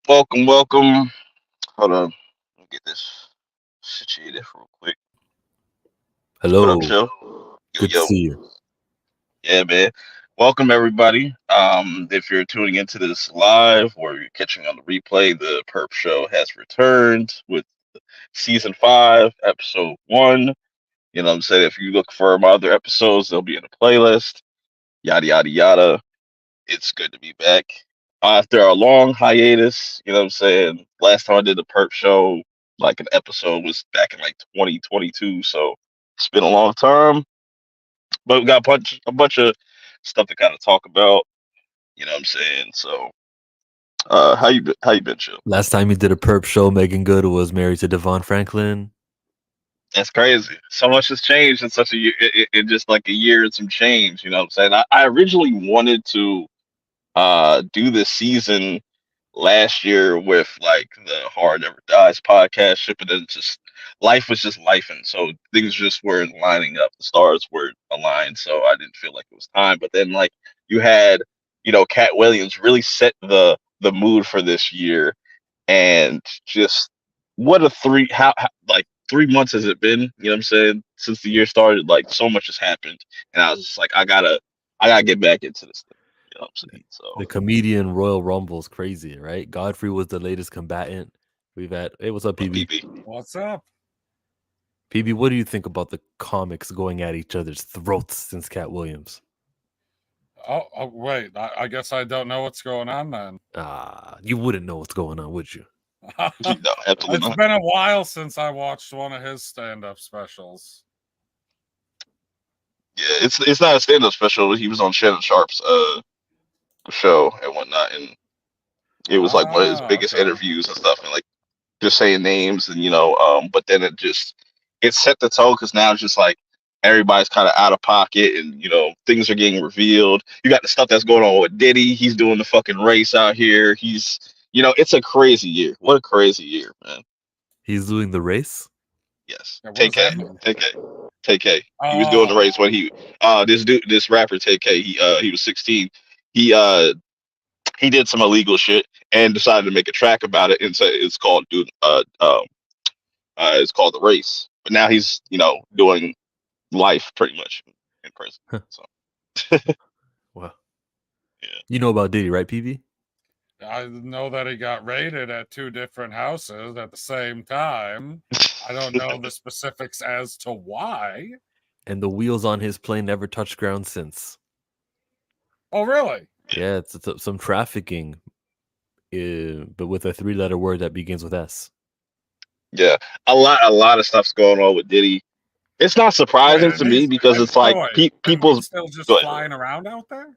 Welcome, welcome. Hold on. Let me get this situated real quick. What up, Hello, Joe? Yo, good to yo. see you. Yeah, man. Welcome, everybody. If you're tuning into this live or you're catching on the replay, the Perp Show has returned with season 5, episode 1. You know what I'm saying? If you look for my other episodes, they'll be in the playlist. Yada, yada, yada. It's good to be back. After a long hiatus, you know what I'm saying? Last time I did the Perp Show, like an episode, was back in like 2022. So it's been a long time, but we got a bunch of stuff to kind of talk about. You know what I'm saying? So, how you been, Chill? Last time you did a perp show, Megan Good was married to Devon Franklin. That's crazy. So much has changed in such a year, in just like a year and some change. You know what I'm saying? I originally wanted to do this season last year with like the Hard Never Dies podcast ship, and then just life was just life, and so things just weren't lining up. The stars weren't aligned, so I didn't feel like it was time. But then like you had, Cat Williams really set the mood for this year, and just what a like 3 months has it been? You know what I'm saying? Since the year started, like so much has happened, and I was just like, I gotta get back into this thing. You know what I'm saying? So. The comedian Royal Rumble's crazy, right? Godfrey was the latest combatant. We've had. Hey, what's up, But PB? PB. What's up? PB, what do you think about the comics going at each other's throats since Cat Williams? Wait. I guess I don't know what's going on then. You wouldn't know what's going on, would you? No, absolutely It's not. been a while since I watched one of his stand-up specials. Yeah, it's not a stand up special. He was on Shannon Sharp's show and whatnot, and it was like one of his biggest Okay. interviews and stuff, and like just saying names and but then it set the tone because now it's just like everybody's kind of out of pocket, and things are getting revealed. You got the stuff that's going on with Diddy. He's doing the fucking race out here. It's a crazy year. What a crazy year, man. He's doing the race. Yes, Yeah, what take does K, that mean? take K, take K. He was doing the Oh, race when this rapper take K. He was 16. He did some illegal shit and decided to make a track about it and say it's called Dune. It's called the race. But now he's doing life pretty much in prison. So Well, yeah. you know about Diddy, right, PB? I know that he got raided at two different houses at the same time. I don't know the specifics as to why. And the wheels on his plane never touched ground since. Oh, really? Yeah, it's some trafficking, but with a three-letter word that begins with S. Yeah, a lot of stuff's going on with Diddy. It's not Wait, surprising to me because it's like and people's. he's still just Go ahead. flying around out there?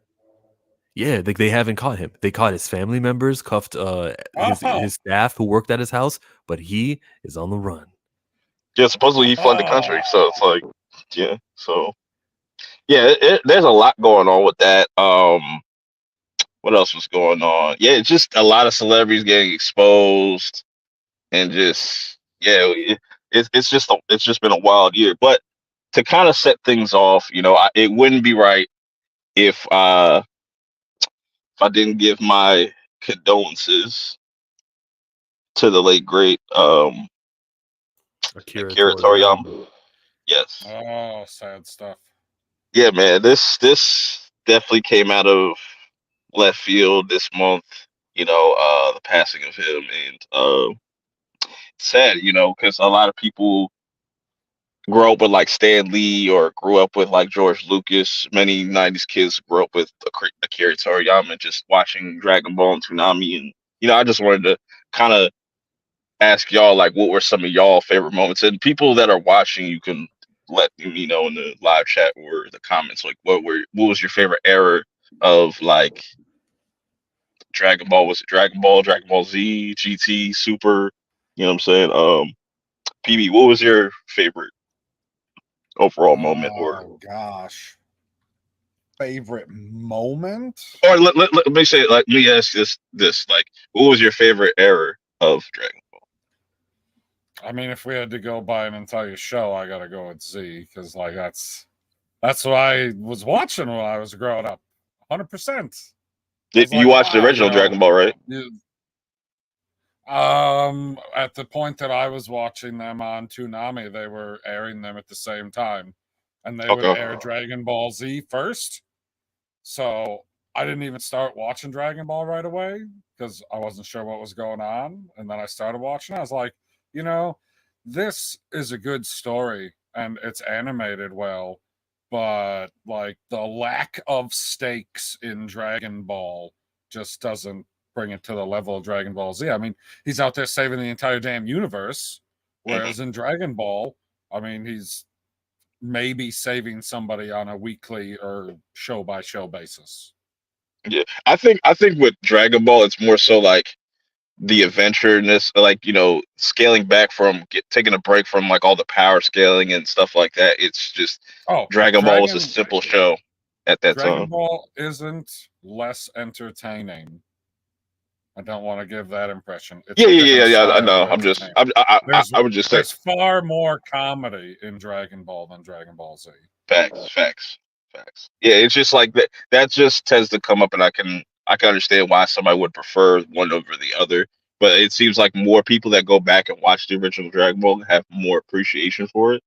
Yeah, they haven't caught him. They caught his family members, cuffed Oh, his staff who worked at his house, but he is on the run. Yeah, supposedly he fled the country, oh. so it's like, yeah. So yeah, there's a lot going on with that. What else was going on? Yeah, just a lot of celebrities getting exposed, and just yeah, it's just been a wild year. But to kind of set things off, it wouldn't be right if I didn't give my condolences to the late great Akira Akira Toriyama. Toriyama. Yes, Oh, sad stuff. yeah, man. This definitely came out of left field this month. The passing of him, and sad. Because a lot of people grew up with like Stan Lee or grew up with like George Lucas. Many '90s kids grew up with Akira Toriyama, just watching Dragon Ball and Toonami, and I just wanted to kind of ask y'all like what were some of y'all favorite moments, and people that are watching, you can let me know in the live chat or the comments like what was your favorite era of like Dragon Ball? Was it Dragon Ball, Dragon Ball Z, GT, Super? You know what I'm saying? PB, what was your favorite overall moment, or Oh gosh. Favorite moment? let me say it, like let me ask this like what was your favorite era of Dragon Ball? I mean, if we had to go by an entire show, I gotta go with Z because like that's what I was watching when I was growing up. 100%. I Did was you like, watch the wow, original Dragon Ball, right? At the point that I was watching them on Toonami, they were airing them at the same time, and they would Okay. air Dragon Ball Z first. So I didn't even start watching Dragon Ball right away because I wasn't sure what was going on. And then I started watching. I was like, you know, this is a good story and it's animated well, but like the lack of stakes in Dragon Ball just doesn't bring it to the level of Dragon Ball Z. I mean, he's out there saving the entire damn universe, Mhm. whereas in Dragon Ball, I mean, he's maybe saving somebody on a weekly or show by show basis. Yeah, I think with Dragon Ball, it's more so like the adventureness, like scaling back from taking a break from like all the power scaling and stuff like that. It's just Oh, Dragon Ball was a simple show at that Dragon time. Ball isn't less entertaining. I don't want to give that impression. It's Yeah, a yeah, yeah, different yeah. I style know. of I'm just, entertainment. There's I would just say there's far more comedy in Dragon Ball than Dragon Ball Z. facts, facts, facts. Yeah, it's just like that. That just tends to come up, and I can understand why somebody would prefer one over the other. But it seems like more people that go back and watch the original Dragon Ball have more appreciation for it,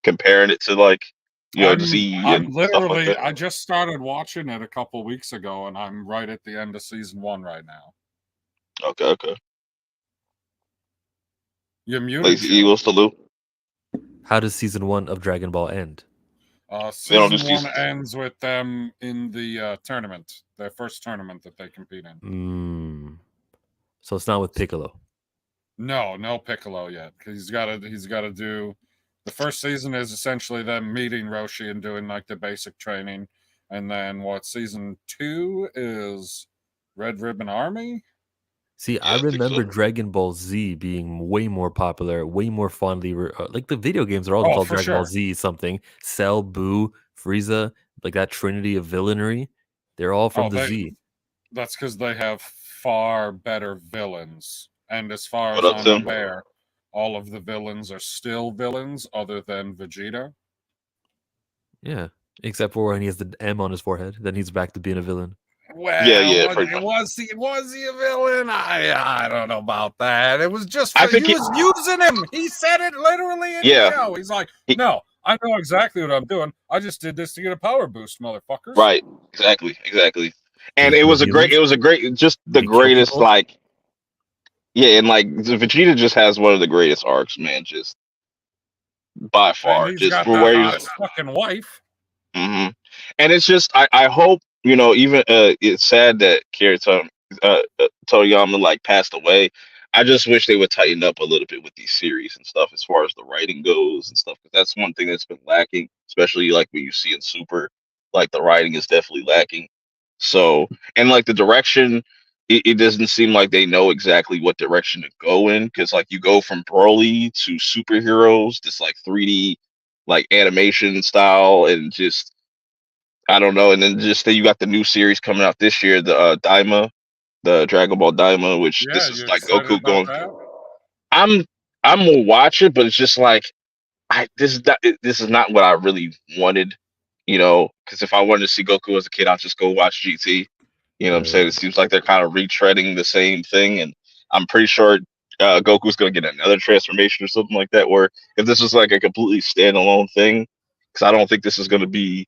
comparing it to like Z I'm and stuff like literally that. I just started watching it a couple weeks ago and I'm right at the end of season 1 right now. Okay, okay. You're muted, Lazy Joe. Eagle salute. How does season 1 of Dragon Ball end? They don't do Season 1 seasons. ends with them in the tournament, their first tournament that they compete in. So it's not with Piccolo. No Piccolo yet. He's gotta do the first season is essentially them meeting Roshi and doing like the basic training. And then what season 2 is Red Ribbon Army? See, Yeah, I I think so. remember Dragon Ball Z being way more popular, way more fondly. Like the video games are all Oh, called for Dragon Ball sure. Z something. Cell, Boo, Frieza, like that trinity of villainy. They're all from Oh, the Z. that's because they have far better villains. And as far What as up, I'm Tim? aware, all of the villains are still villains other than Vegeta. Yeah, except for when he has the M on his forehead, then he's back to being a villain. Yeah, Well, yeah, pretty much. was he a villain? I don't know about that. It was just I for he think was using him. He said it literally in the yeah, show. He's like, he, no, I know exactly what I'm doing. I just did this to get a power boost, motherfuckers. right, exactly, exactly. Did And he kill humans? it was a great, just Did the he kill greatest, people? like, yeah, and like Vegeta just has one of the greatest arcs, man, just by And far, he's just got for the where he's. hottest fucking wife. hmm And it's just, I hope, even it's sad that Toriyama like passed away. I just wish they would tighten up a little bit with these series and stuff as far as the writing goes and stuff. 'Cause that's one thing that's been lacking, especially like when you see in Super, like the writing is definitely lacking. So, and like the direction, it doesn't seem like they know exactly what direction to go in. Because like you go from Broly to superheroes, this like 3D like animation style, and just I don't know. And then just that you got the new series coming out this year, the Daima, the Dragon Ball Daima, which Yeah, this is you like excited Goku about going. that? I'm I'm gonna watch it, but it's just like this is not what I really wanted, because if I wanted to see Goku as a kid, I'll just go watch GT. You know what I'm saying? It Right. seems like they're kind of retreading the same thing, and I'm pretty sure Goku's gonna get another transformation or something like that. Where if this was like a completely standalone thing, because I don't think this is gonna be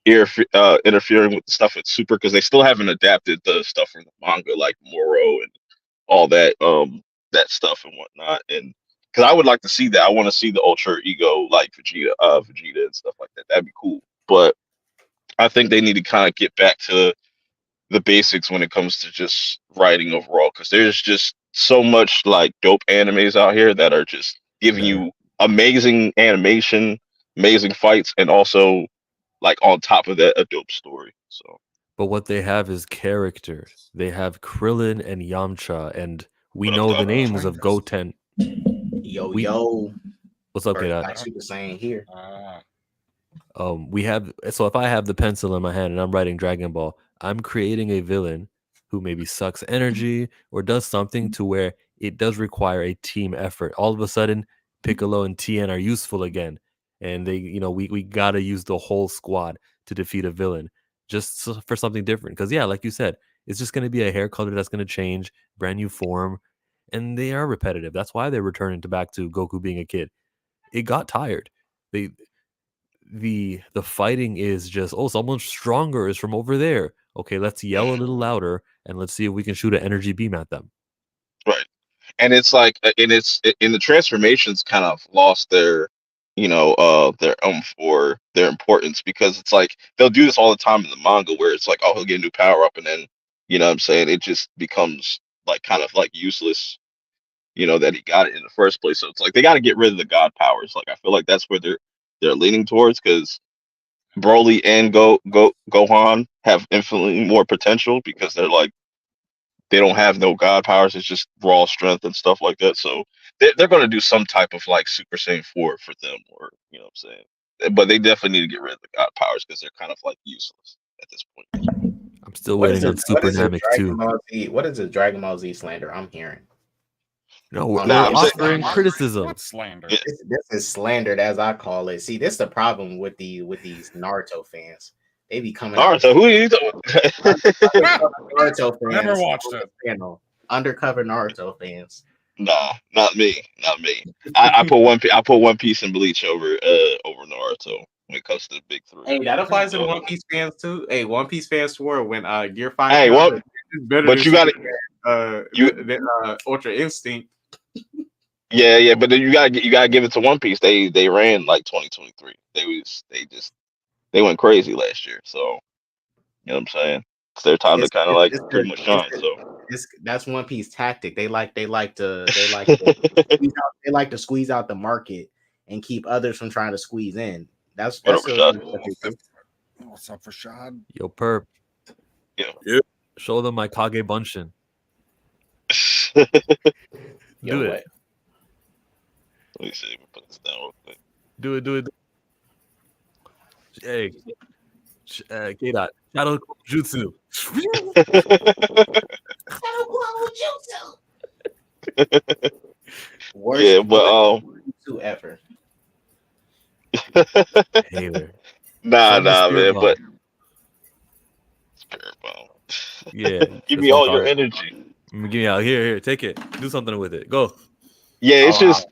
interfering with the stuff at Super, because they still haven't adapted the stuff from the manga like Moro and all that stuff and whatnot. And because I would like to see that, I want to see the Ultra Ego like Vegeta and stuff like that. That'd be cool. But I think they need to kind of get back to the basics when it comes to just writing overall, because there's just so much like dope animes out here that are just giving Yeah. you amazing animation, amazing fights, and also like on top of that a dope story. So But what they have is character. They have Krillin and Yamcha, and we what up, know the Doc? names of Goten. Yo, We yo. What's up, Or kid? like Super Saiyan here. We have so if I have the pencil in my hand and I'm writing Dragon Ball, I'm creating a villain who maybe sucks energy or does something to where it does require a team effort. All of a sudden, Piccolo and Tien are useful again, and we gotta use the whole squad to defeat a villain just for something different. Because yeah, like you said, it's just gonna be a hair color that's gonna change, brand new form, and they are repetitive. That's why they're returning back to Goku being a kid. It got tired. They the fighting is just, oh, someone stronger is from over there. Okay, let's yell a little louder and let's see if we can shoot an energy beam at them. Right. And it's like, and it's in the transformations kind of lost their or their importance, because it's like they'll do this all the time in the manga where it's like, oh, he'll get a new power up, and then what I'm saying, it just becomes like kind of like useless, that he got it in the first place. So it's like they got to get rid of the god powers. Like I feel like that's where they're leaning towards, because Broly and Gohan have infinitely more potential, because they don't have no god powers. It's just raw strength and stuff like that. So they're going to do some type of like Super Saiyan 4 for them, or what I'm saying. But they definitely need to get rid of the god powers, because they're kind of like useless at this point. I'm still waiting on Super Namek 2. What is a Dragon Ball Z slander I'm hearing? No, we're I'm saying- offering criticism. What slander? Yeah. This is slandered, as I call it. See, this is the problem with these Naruto fans. They be coming out. Naruto, who are you talking? Naruto fans. Never watched it. Channel. Undercover Naruto fans. Nah, not me. I put One Piece and Bleach over Naruto when it comes to the big three. Hey, that applies to the One Piece fans too. Hey, One Piece fans swore when Gear 5 Hey, came what? out, it's better But than you gotta- than Ultra Instinct. Yeah, but then you gotta give it to One Piece. They ran like 2023. They went crazy last year. So you know what I'm saying? It's their time to kind of like pretty much shine. So That's One Piece tactic. They like to squeeze out the market and keep others from trying to squeeze in. That's What up, what they do. What's up, Rashad? Yo, Purp. Yeah. Show them my Kage Bunshin. Yo, Do it. what? Let me see. Let me put this down real quick. Do it. Hey, K-Dot. Shadow Jutsu. Worst Yeah, but to ever. Hater. nah, Send the spirit man. bomb. But Spirit Bomb. Yeah. Give that's me what all I'm your talking- energy. Give me out. Here. Take it. Do something with it. Go. Yeah, it's just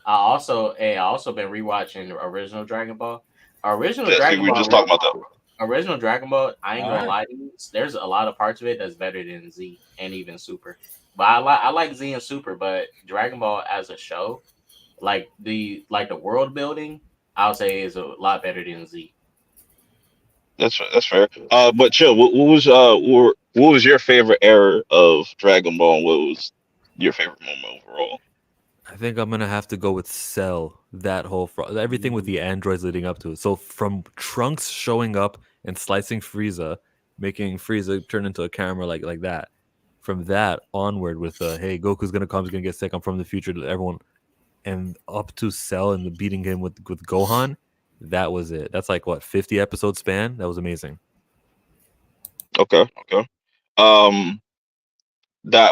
I also been rewatching the original Dragon Ball. Original we Dragon were Ball. just talking about that. Original Dragon Ball. I ain't gonna Alright. lie to you. There's a lot of parts of it that's better than Z and even Super. But I like Z and Super. But Dragon Ball as a show, like the world building, I would say is a lot better than Z. That's fair. But chill. What was your favorite era of Dragon Ball? What was your favorite moment overall? I think I'm gonna have to go with Cell. That whole everything with the androids leading up to it. So from Trunks showing up and slicing Frieza, making Frieza turn into a camera like that. From that onward, with hey, Goku's gonna come, he's gonna get sick. I'm from the future to everyone, and up to Cell and the beating him with Gohan. That was it. That's like what 50 episode span. That was amazing. Okay.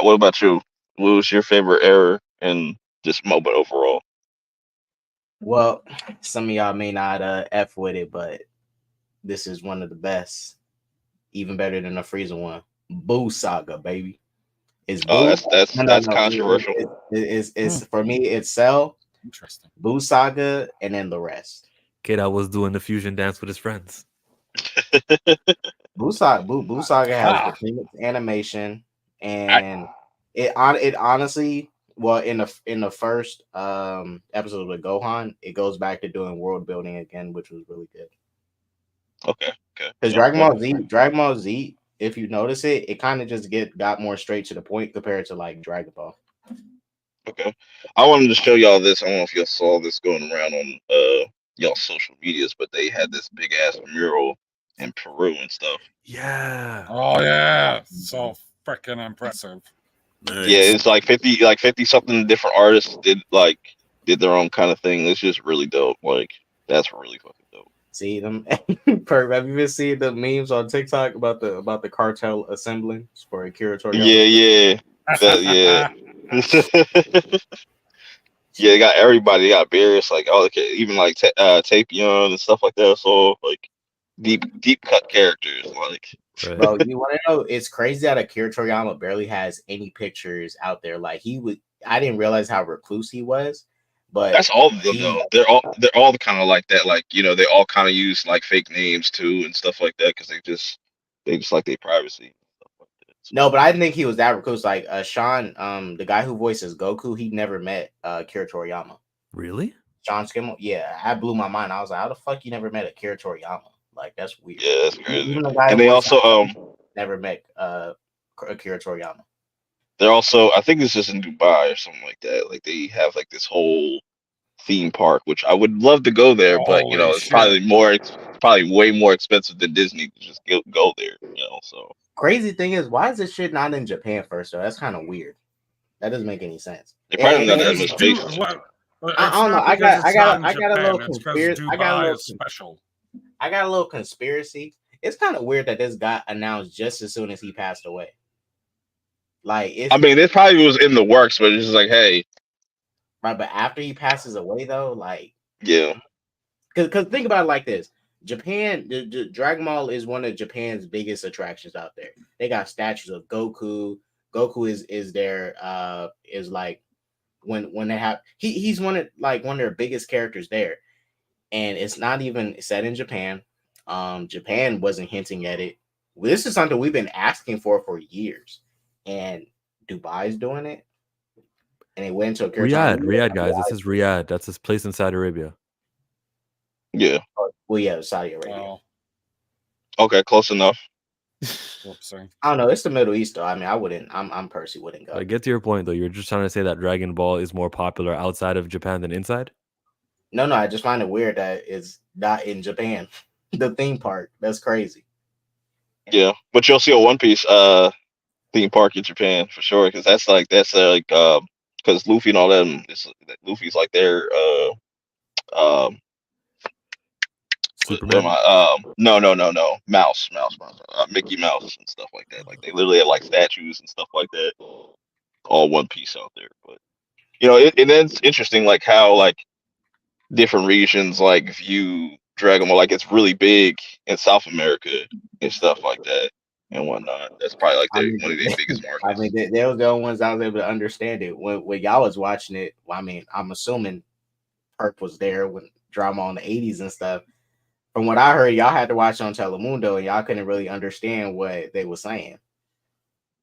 What about you? What was your favorite era and just moment overall? Well, some of y'all may not F with it, but this is one of the best. Even better than the Frieza one. Boo Saga, baby. It's Boo. Oh, that's No, controversial. It's for me, it's Cell, Interesting. Boo Saga, and then the rest. Kid, I was doing the fusion dance with his friends. Boo Saga has the famous animation, and it honestly, well, in the first episode with Gohan, it goes back to doing world building again, which was really good. Okay. Because Dragon Ball Z, if you notice it kind of just got more straight to the point compared to like Dragon Ball. Okay. I wanted to show y'all this. I don't know if y'all saw this going around on y'all social medias, but they had this big ass mural in Peru and stuff. Yeah. Oh yeah, so freaking impressive. Yeah, it's like 50 something different artists did their own kind of thing. It's just really dope. Like that's really fucking dope. See them, Purp. Have you ever seen the memes on TikTok about the cartel assembling for Akira Toriyama? Yeah. Yeah, they got everybody. They got Beerus, like even like Tapion and stuff like that. So like deep cut characters. Like Right. Bro, you want to know? It's crazy that Akira Toriyama barely has any pictures out there. Like he would, I didn't realize how recluse he was, but That's all of them he though. They're all kind of like that. Like they all kind of use like fake names too and stuff like that because they just like their privacy. And stuff like that. So, no, but I didn't think he was that recluse. Like Sean, the guy who voices Goku, he never met Akira Toriyama. Really? Sean Skimmel, yeah, that blew my mind. I was like, how the fuck you never met Akira Toriyama? Like that's weird. yeah, that's crazy. Even the guy And who they voiced also never met Akira Toriyama. they're also I think this is in Dubai or something like that. Like they have like this whole theme park, which I would love to go there, but Holy it's shit! probably way more expensive than Disney to just go there. So Crazy thing is, why is this shit not in Japan first? Though that's kind of weird. That doesn't make any sense. they probably don't And have that Because much space. it's I don't know. not because it's not in I got a little Japan. It's because conspiracy. Dubai is special. I got a little conspiracy. It's kind of weird that this got announced just as soon as he passed away. Like it's I mean, it probably was in the works, but it's just like, hey, right, but after he passes away, though, like, yeah, because think about it like this: Japan, the Dragon Ball is one of Japan's biggest attractions out there. They got statues of Goku. Goku is their is like when they have he's one of their biggest characters there, and it's not even set in Japan. Japan wasn't hinting at it. This is something we've been asking for years, and Dubai's doing it, and they went to a Riyadh, guys. This is Riyadh. That's this place in Saudi Arabia. yeah. Well, yeah, Saudi Arabia. Oh, Okay, close enough. whoopsie. I don't know. It's the Middle East, though. I mean, I wouldn't. I'm personally wouldn't go. I get to your point though. You're just trying to say that Dragon Ball is more popular outside of Japan than inside. No, I just find it weird that it's not in Japan. The theme park. That's crazy. Yeah, but you'll see a One Piece theme park in Japan for sure because because Luffy and all them. Luffy's like their um. Superman. No. Mouse, Mickey Mouse and stuff like that. Like they literally have like statues and stuff like that. All One Piece out there, but and then it's interesting like how like different regions like view Dragon Ball. Like it's really big in South America and stuff like that and whatnot. That's probably like one of their biggest markets. I mean, they were the only ones I was able to understand it when y'all was watching it. Well, I mean, I'm assuming Purp was there when drama on the 80s and stuff. From what I heard, y'all had to watch on Telemundo, and y'all couldn't really understand what they were saying.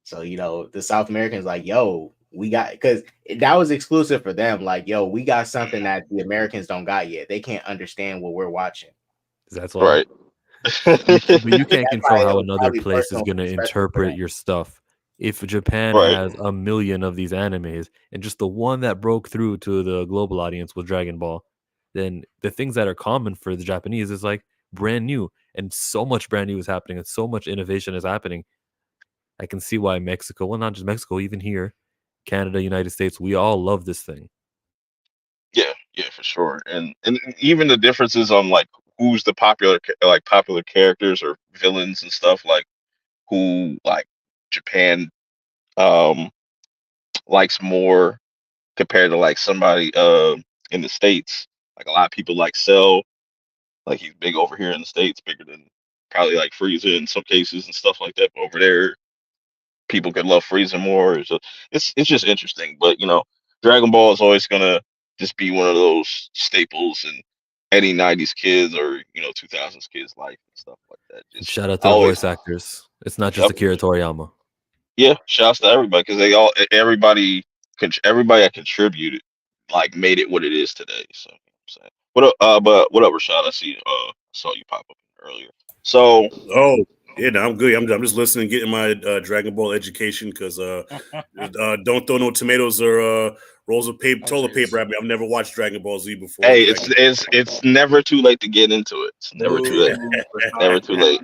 So the South Americans like, yo, we got because that was exclusive for them. Like, yo, we got something that the Americans don't got yet. They can't understand what we're watching. That's why. Right. But you can't That's control why it how was another probably place is personal going to especially for interpret them. your stuff. If Japan Right. has 1 million of these animes and just the one that broke through to the global audience was Dragon Ball, then the things that are common for the Japanese is like brand new, and so much brand new is happening and so much innovation is happening. I can see why Mexico, well, not just Mexico, even here, Canada, United States, we all love this thing. Yeah, for sure. And even the differences on like who's the popular characters or villains and stuff like who like Japan likes more compared to like somebody in the States. Like a lot of people like Cell, like he's big over here in the States, bigger than probably like Frieza in some cases and stuff like that. But over there, people could love Frieza more. So it's just interesting. But Dragon Ball is always gonna just be one of those staples in any '90s kids or 2000s kids life and stuff like that. And Just shout out to the always, voice actors. It's not just yep, Akira Toriyama. yeah. Shouts to everybody because everybody that contributed like made it what it is today. So you know what I'm saying. But what up, Rashad? I see. Saw you pop up earlier. So Oh, yeah, no, I'm good. I'm just listening, getting my Dragon Ball education because don't throw no tomatoes or rolls of paper, toilet paper at me. I've never watched Dragon Ball Z before. hey, it's never too late to get into it. It's never too late. Never too late.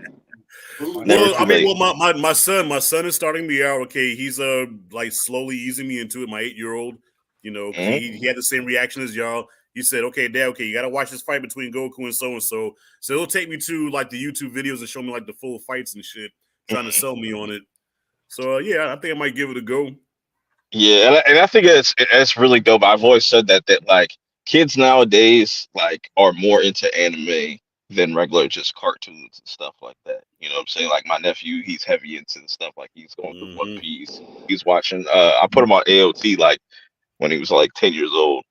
Never too late. My son is starting me out. Okay, he's like slowly easing me into it. My 8-year-old, he had the same reaction as y'all. He said, "Okay, Dad, okay, you got to watch this fight between Goku and so and so." So he'll take me to like the YouTube videos and show me like the full fights and shit, trying to sell me on it. So yeah, I think I might give it a go. Yeah, and I think it's really dope. I've always said that like kids nowadays like are more into anime than regular just cartoons and stuff like that. You know what I'm saying? Like my nephew, he's heavy into the stuff. Like he's going through One Mm-hmm. Piece. He's watching. I put him on AOT like when he was like 10 years old.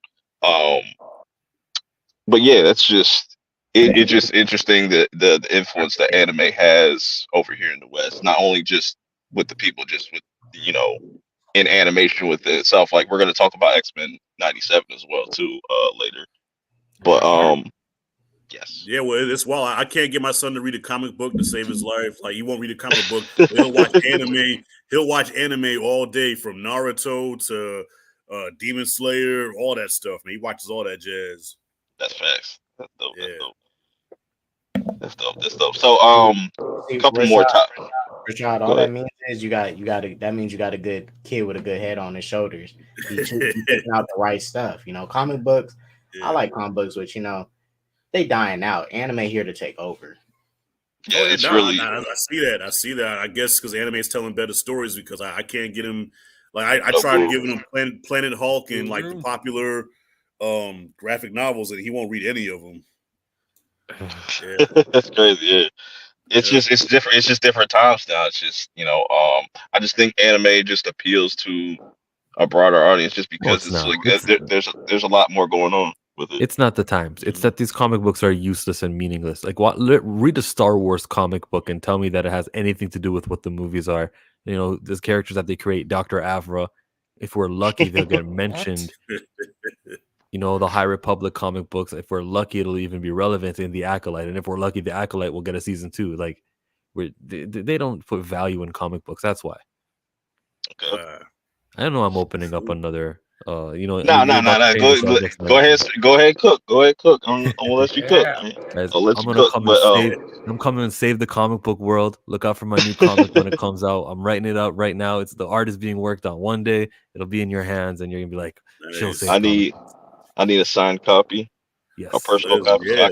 Um, but yeah, that's just it's just interesting the influence that anime has over here in the West. Not only just with the people, just with you know in animation with itself. Like we're gonna talk about X-Men '97 as well too later. But yes, Yeah, well, it's wild. I can't get my son to read a comic book to save his life. Like he won't read a comic book. But he'll watch anime. He'll watch anime all day, from Naruto to Demon Slayer, all that stuff. Man, he watches all that jazz. that's facts. That's dope. That's Yeah. dope. That's dope. That's dope. So See, couple more time. Rashad, all that means is that means you got a good kid with a good head on his shoulders. He picking out the right stuff. You know, comic books. Yeah. I like comic books, which they dying out. Anime here to take over. Yeah, it's really. I see that. I see that. I guess because anime is telling better stories, because I can't get him. Like I No tried bull. giving him Planet Hulk and like the Mhm. popular graphic novels, and he won't read any of them. Yeah. That's crazy. Yeah. It's Yeah. just it's different. It's just different times now. It's just I just think anime just appeals to a broader audience just No, because it's it's not. like there's a lot more going on with it. It's not the times. It's that these comic books are useless and meaningless. Like, read a Star Wars comic book and tell me that it has anything to do with what the movies are. You know, there's characters that they create. Dr. Avra, if we're lucky, they'll get mentioned. You know, the High Republic comic books. If we're lucky, it'll even be relevant in the Acolyte. And if we're lucky, the Acolyte will get a season 2. Like, they don't put value in comic books. That's why. Okay. I don't know. I'm opening up another. No. You're about to change the subject and Go ahead. everything. Go ahead. Cook. Go ahead. Cook. I'm gonna let you cook. Yeah. Man. Guys, I'll let I'm you gonna cook. come But and save. I'm coming and save the comic book world. Look out for my new comic when it comes out. I'm writing it out right now. The art is being worked on. One day it'll be in your hands, and you're gonna be like, "She'll Nice. save." I need a signed copy, Yes, a personal copy, Yeah.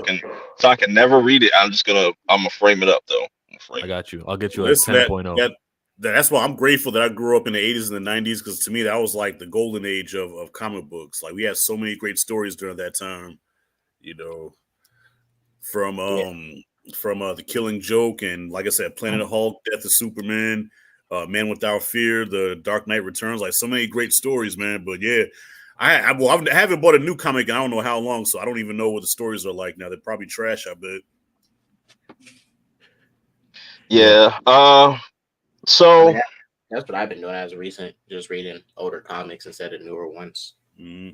so I can never read it. I'm gonna frame it up though. I got you. I'll get you Listen, a 10.0. that's why I'm grateful that I grew up in the 80s and the 90s, because to me that was like the golden age of comic books. Like we had so many great stories during that time, you know, from The Killing Joke, and like I said, Planet of Hulk, Death of Superman, Man Without Fear, The Dark Knight Returns. Like so many great stories, man. But yeah, I haven't bought a new comic in I don't know how long, so I don't even know what the stories are like now. They're probably trash, I bet. Yeah. So That's what I've been doing as of recent, just reading older comics instead of newer ones. Mm-hmm.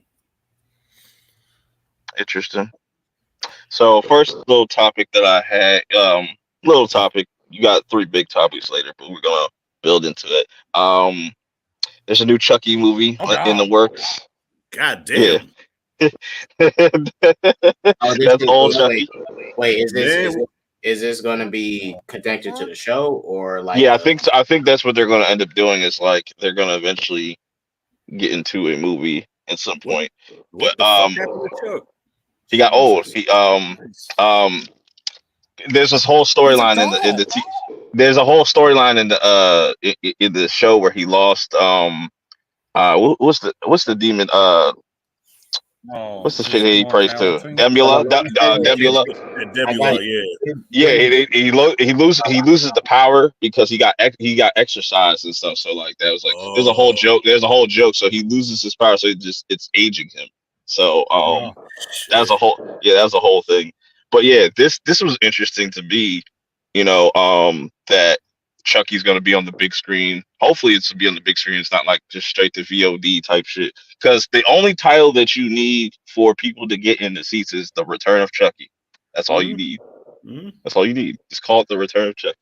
interesting. So first little topic that I had, little topic. You got 3 big topics later, but we're gonna build into it. There's a new Chucky movie in the works. God damn. Yeah. That's old Chucky. Wait, is this going to be connected to the show or like? Yeah, I think so. I think that's what they're going to end up doing. Is like they're going to eventually get into a movie at some point. What But the fuck happened to Chuck? he got old. He there's this whole storyline there's a whole storyline in the show where he lost what's the demon what's the shit he prays to? Debula. Debula. Yeah, he loses the power because he got exercised and stuff. So like that was like there's a whole joke. There's a whole joke. So he loses his power. So it's aging him. So that's a whole thing. But yeah, this was interesting to me. You know, that Chucky's gonna be on the big screen. Hopefully, it's to be on the big screen. It's not like just straight to VOD type shit. Because the only title that you need for people to get in the seats is The Return of Chucky. That's all you need. That's all you need. Just call it The Return of Chucky.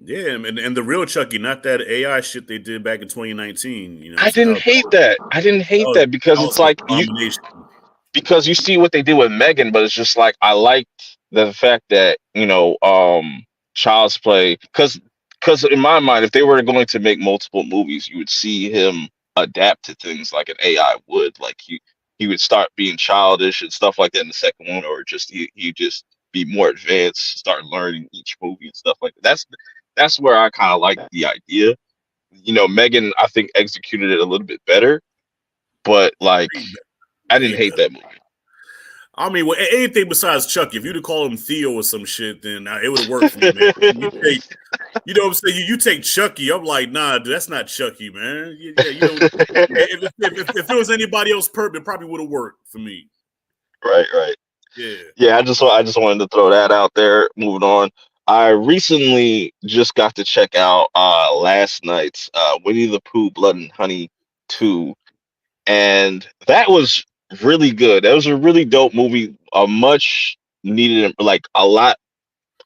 Yeah, and the real Chucky, not that AI shit they did back in 2019. You know, I didn't hate that. Because it's like because you see what they did with Megan, but it's just like I liked the fact that Child's Play because in my mind, if they were going to make multiple movies, you would see him adapt to things like an AI would. Like he would start being childish and stuff like that in the second one, or just he just be more advanced, start learning each movie and stuff like that. That's where I kind of like the idea. You know, Megan, I think executed it a little bit better, but like I didn't hate that movie. I mean, well, anything besides Chucky. If you'd have called him Theo or some shit, then it would have worked for me, man. You know what I'm saying? You take Chucky. I'm like, nah, dude, that's not Chucky, man. Yeah, you know, if it was anybody else, Purp, it probably would have worked for me. Right. Yeah. Yeah, I just wanted to throw that out there. Moving on. I recently just got to check out last night's Winnie the Pooh Blood and Honey 2, and that was really good. That was a really dope movie. A much needed, like a lot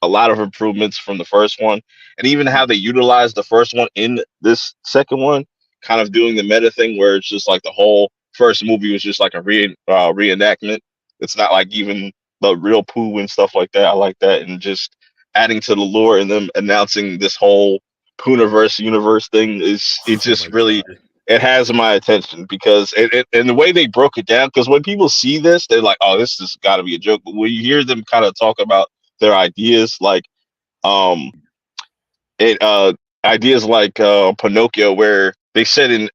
of improvements from the first one, and even how they utilized the first one in this second one, kind of doing the meta thing where it's just like the whole first movie was just like a reenactment. It's not like even the real poo and stuff like that. I like that, and just adding to the lore and them announcing this whole Pooniverse universe thing is it Oh my just really God. it has my attention because and the way they broke it down, because when people see this they're like, oh, this has got to be a joke, but when you hear them kind of talk about their ideas, like um it ideas like Pinocchio, where they said in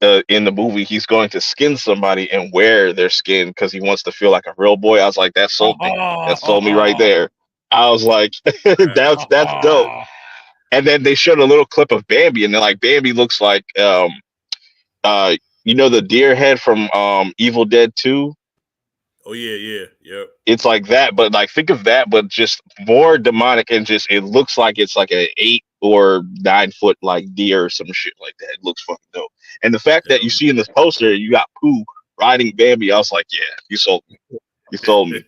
the movie he's going to skin somebody and wear their skin because he wants to feel like a real boy. I was like, that sold me. That sold me right there. I was like, that's dope. And then they showed a little clip of Bambi, and they're like, Bambi looks like uh the deer head from Evil Dead 2. Oh yeah, yep. It's like that, but like think of that, but just more demonic, and just it looks like it's like a 8 or 9 foot like deer or some shit like that. It looks fucking dope. And the fact that you see in this poster, you got Pooh riding Bambi, I was like, yeah, you sold me. You sold me.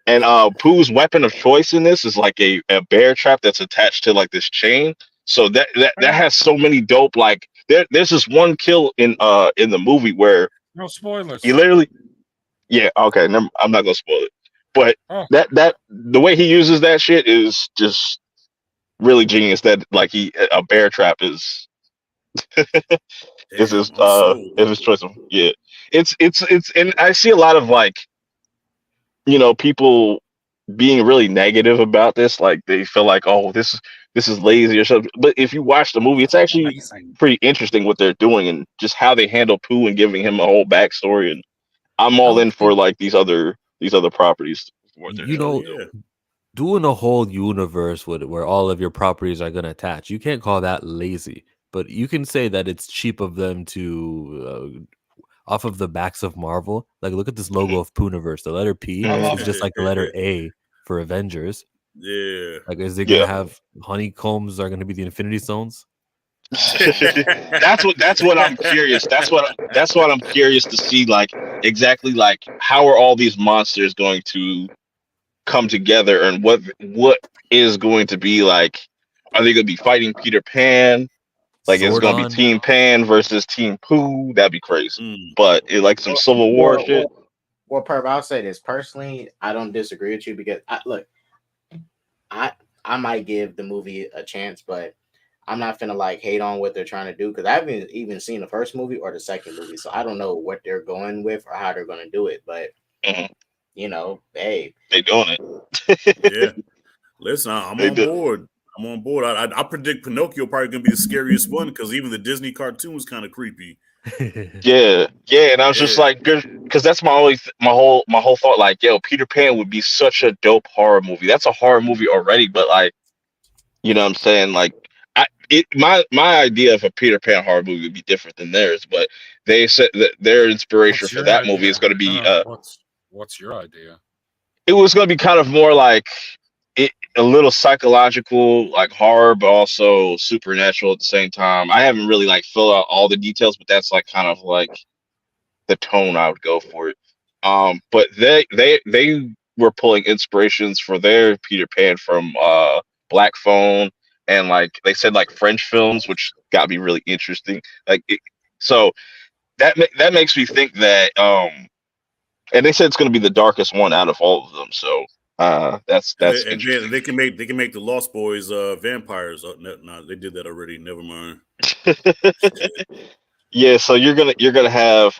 And Pooh's weapon of choice in this is like a bear trap that's attached to like this chain. So that has so many dope, like there's this one kill in the movie where No spoilers. he literally okay, I'm not gonna spoil it. But Oh. that the way he uses that shit is just really genius. That like a bear trap is is his choice of it's and I see a lot of like people being really negative about this, like they feel like, oh, this is lazy or something. But if you watch the movie, it's actually Amazing. pretty interesting what they're doing and just how they handle Pooh and giving him a whole backstory. And I'm all in for like these other properties. Doing a whole universe where all of your properties are going to attach, you can't call that lazy, but you can say that it's cheap of them to off of the backs of Marvel. Like, look at this logo of Pooniverse. The letter P is just like the letter A for Avengers. Yeah. Like, is they going to have honeycombs are going to be the Infinity Stones? That's what I'm curious. That's what I'm curious to see. Like exactly, like how are all these monsters going to come together, and what is going to be like? Are they going to be fighting Peter Pan? Like it's going to be Team Pan versus Team Pooh? That'd be crazy. But like some Civil War shit. Well, Purp, I'll say this personally. I don't disagree with you because I might give the movie a chance, but I'm not finna like hate on what they're trying to do because I haven't even seen the first movie or the second movie, so I don't know what they're going with or how they're going to do it. But hey, they doing it. Yeah, listen, I'm on board. I'm on board. I predict Pinocchio probably gonna be the scariest one because even the Disney cartoon was kind of creepy. Yeah, and I was just like, because that's my whole thought. Like, yo, Peter Pan would be such a dope horror movie. That's a horror movie already, but like, you know what I'm saying? Like, my idea of a Peter Pan horror movie would be different than theirs, but they said that their inspiration for that movie is going to be what's your idea? It was going to be kind of more like a little psychological, like horror, but also supernatural at the same time. I haven't really like filled out all the details, but that's like kind of like the tone I would go for it. But they were pulling inspirations for their Peter Pan from Black Phone, and like they said, like French films, which got me really interesting. So that makes me think that and they said it's going to be the darkest one out of all of them. So that's interesting. They can make the Lost Boys vampires. No, they did that already. Never mind. Yeah, so you're gonna have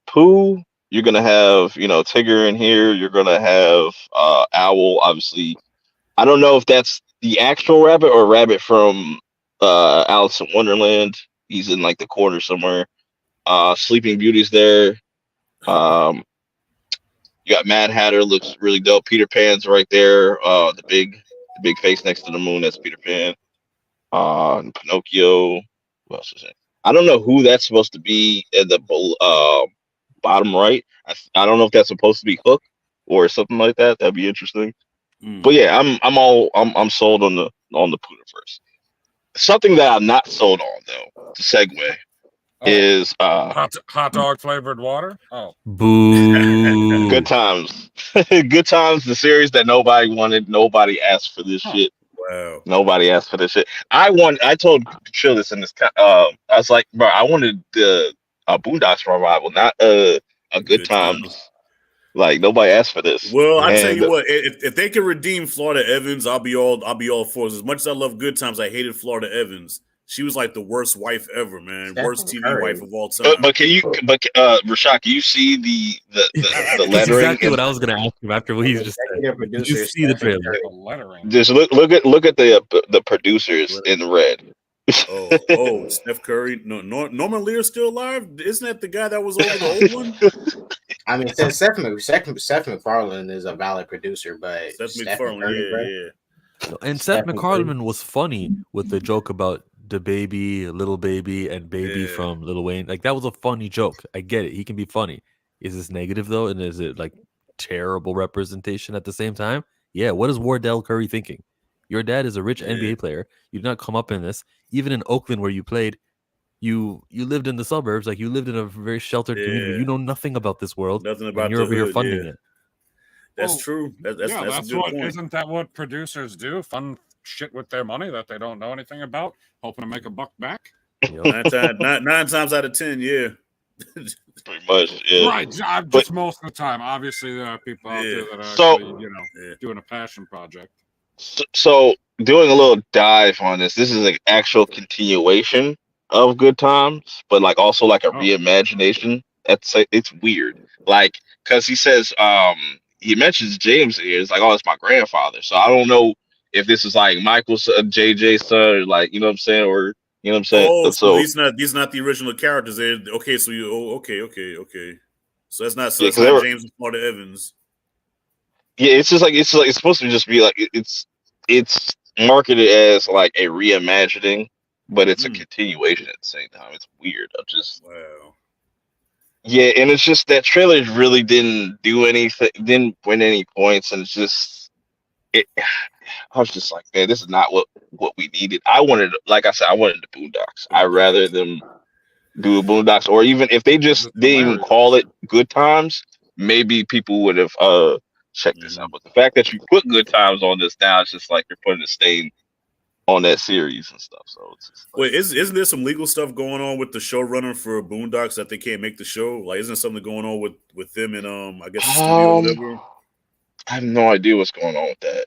Pooh. You're gonna have Tigger in here. You're gonna have Owl. Obviously, I don't know if that's the actual rabbit or rabbit from Alice in Wonderland. He's in like the corner somewhere. Sleeping Beauty's there. You got Mad Hatter, looks really dope. Peter Pan's right there. The big face next to the moon. That's Peter Pan. And Pinocchio. What else is it? I don't know who that's supposed to be at the bottom right. I don't know if that's supposed to be Hook or something like that. That'd be interesting. But yeah, I'm sold on the Pooniverse. Something that I'm not sold on though, to segue, is hot dog flavored water. Oh, Boo. Good Times. Good Times, the series that nobody wanted. Nobody asked for this shit. Wow. Nobody asked for this shit. I told Trill this in this. I was like, bro, I wanted the Boondocks revival, not a Good Times. Like nobody asked for this. Well, I tell you what, if they can redeem Florida Evans, I'll be all for it. As much as I love Good Times, I hated Florida Evans. She was like the worst wife ever, man. Worst TV wife of all time. But Rashad, can you see the lettering? That's exactly what I was going to ask him after what he's just said. Did you see the trailer? lettering. Just look at the producers in red. oh, Steph Curry. No, Norman Lear's still alive. Isn't that the guy that was over the old one? I mean, Seth MacFarlane is a valid producer, but Seth MacFarlane, yeah. And Seth MacFarlane was funny with the joke about the baby, little baby, and baby from Lil Wayne. Like that was a funny joke. I get it. He can be funny. Is this negative though? And is it like terrible representation at the same time? Yeah. What is Wardell Curry thinking? Your dad is a rich NBA player. You did not come up in this. Even in Oakland where you played, you lived in the suburbs. Like you lived in a very sheltered community. You know nothing about this world. Nothing about you're over here funding it. That's true. That's a good point. Isn't that what producers do? Fund shit with their money that they don't know anything about, hoping to make a buck back. Nine times out of 10, yeah. Pretty much, yeah. Right, just most of the time. Obviously, there are people out there that are actually, doing a passion project. So, doing a little dive on this is an actual continuation of Good Times, but like also like a reimagination. It's weird, like because he says he mentions James here. It's like, oh, it's my grandfather. So I don't know if this is like Michael's JJ's son, or like, you know what I'm saying, or you know what I'm saying. Oh, so these not the original characters. Okay, so okay. So that's not James and Florida Evans. Yeah, it's supposed to just be like it's marketed as like a reimagining, but it's a continuation at the same time. It's weird. Wow. Yeah, and it's just that trailer really didn't do anything, didn't win any points, and it's just I was just like, man, this is not what we needed. I wanted, like I said, I wanted the Boondocks. I'd rather them do Boondocks, or even if they just didn't even call it Good Times, maybe people would have checked this out. But the fact that you put Good Times on this now, it's just like you're putting a stain on that series and stuff. So it's just like, wait, isn't there some legal stuff going on with the showrunner for Boondocks that they can't make the show? Like, isn't something going on with them and I guess the studio or whatever? I have no idea what's going on with that.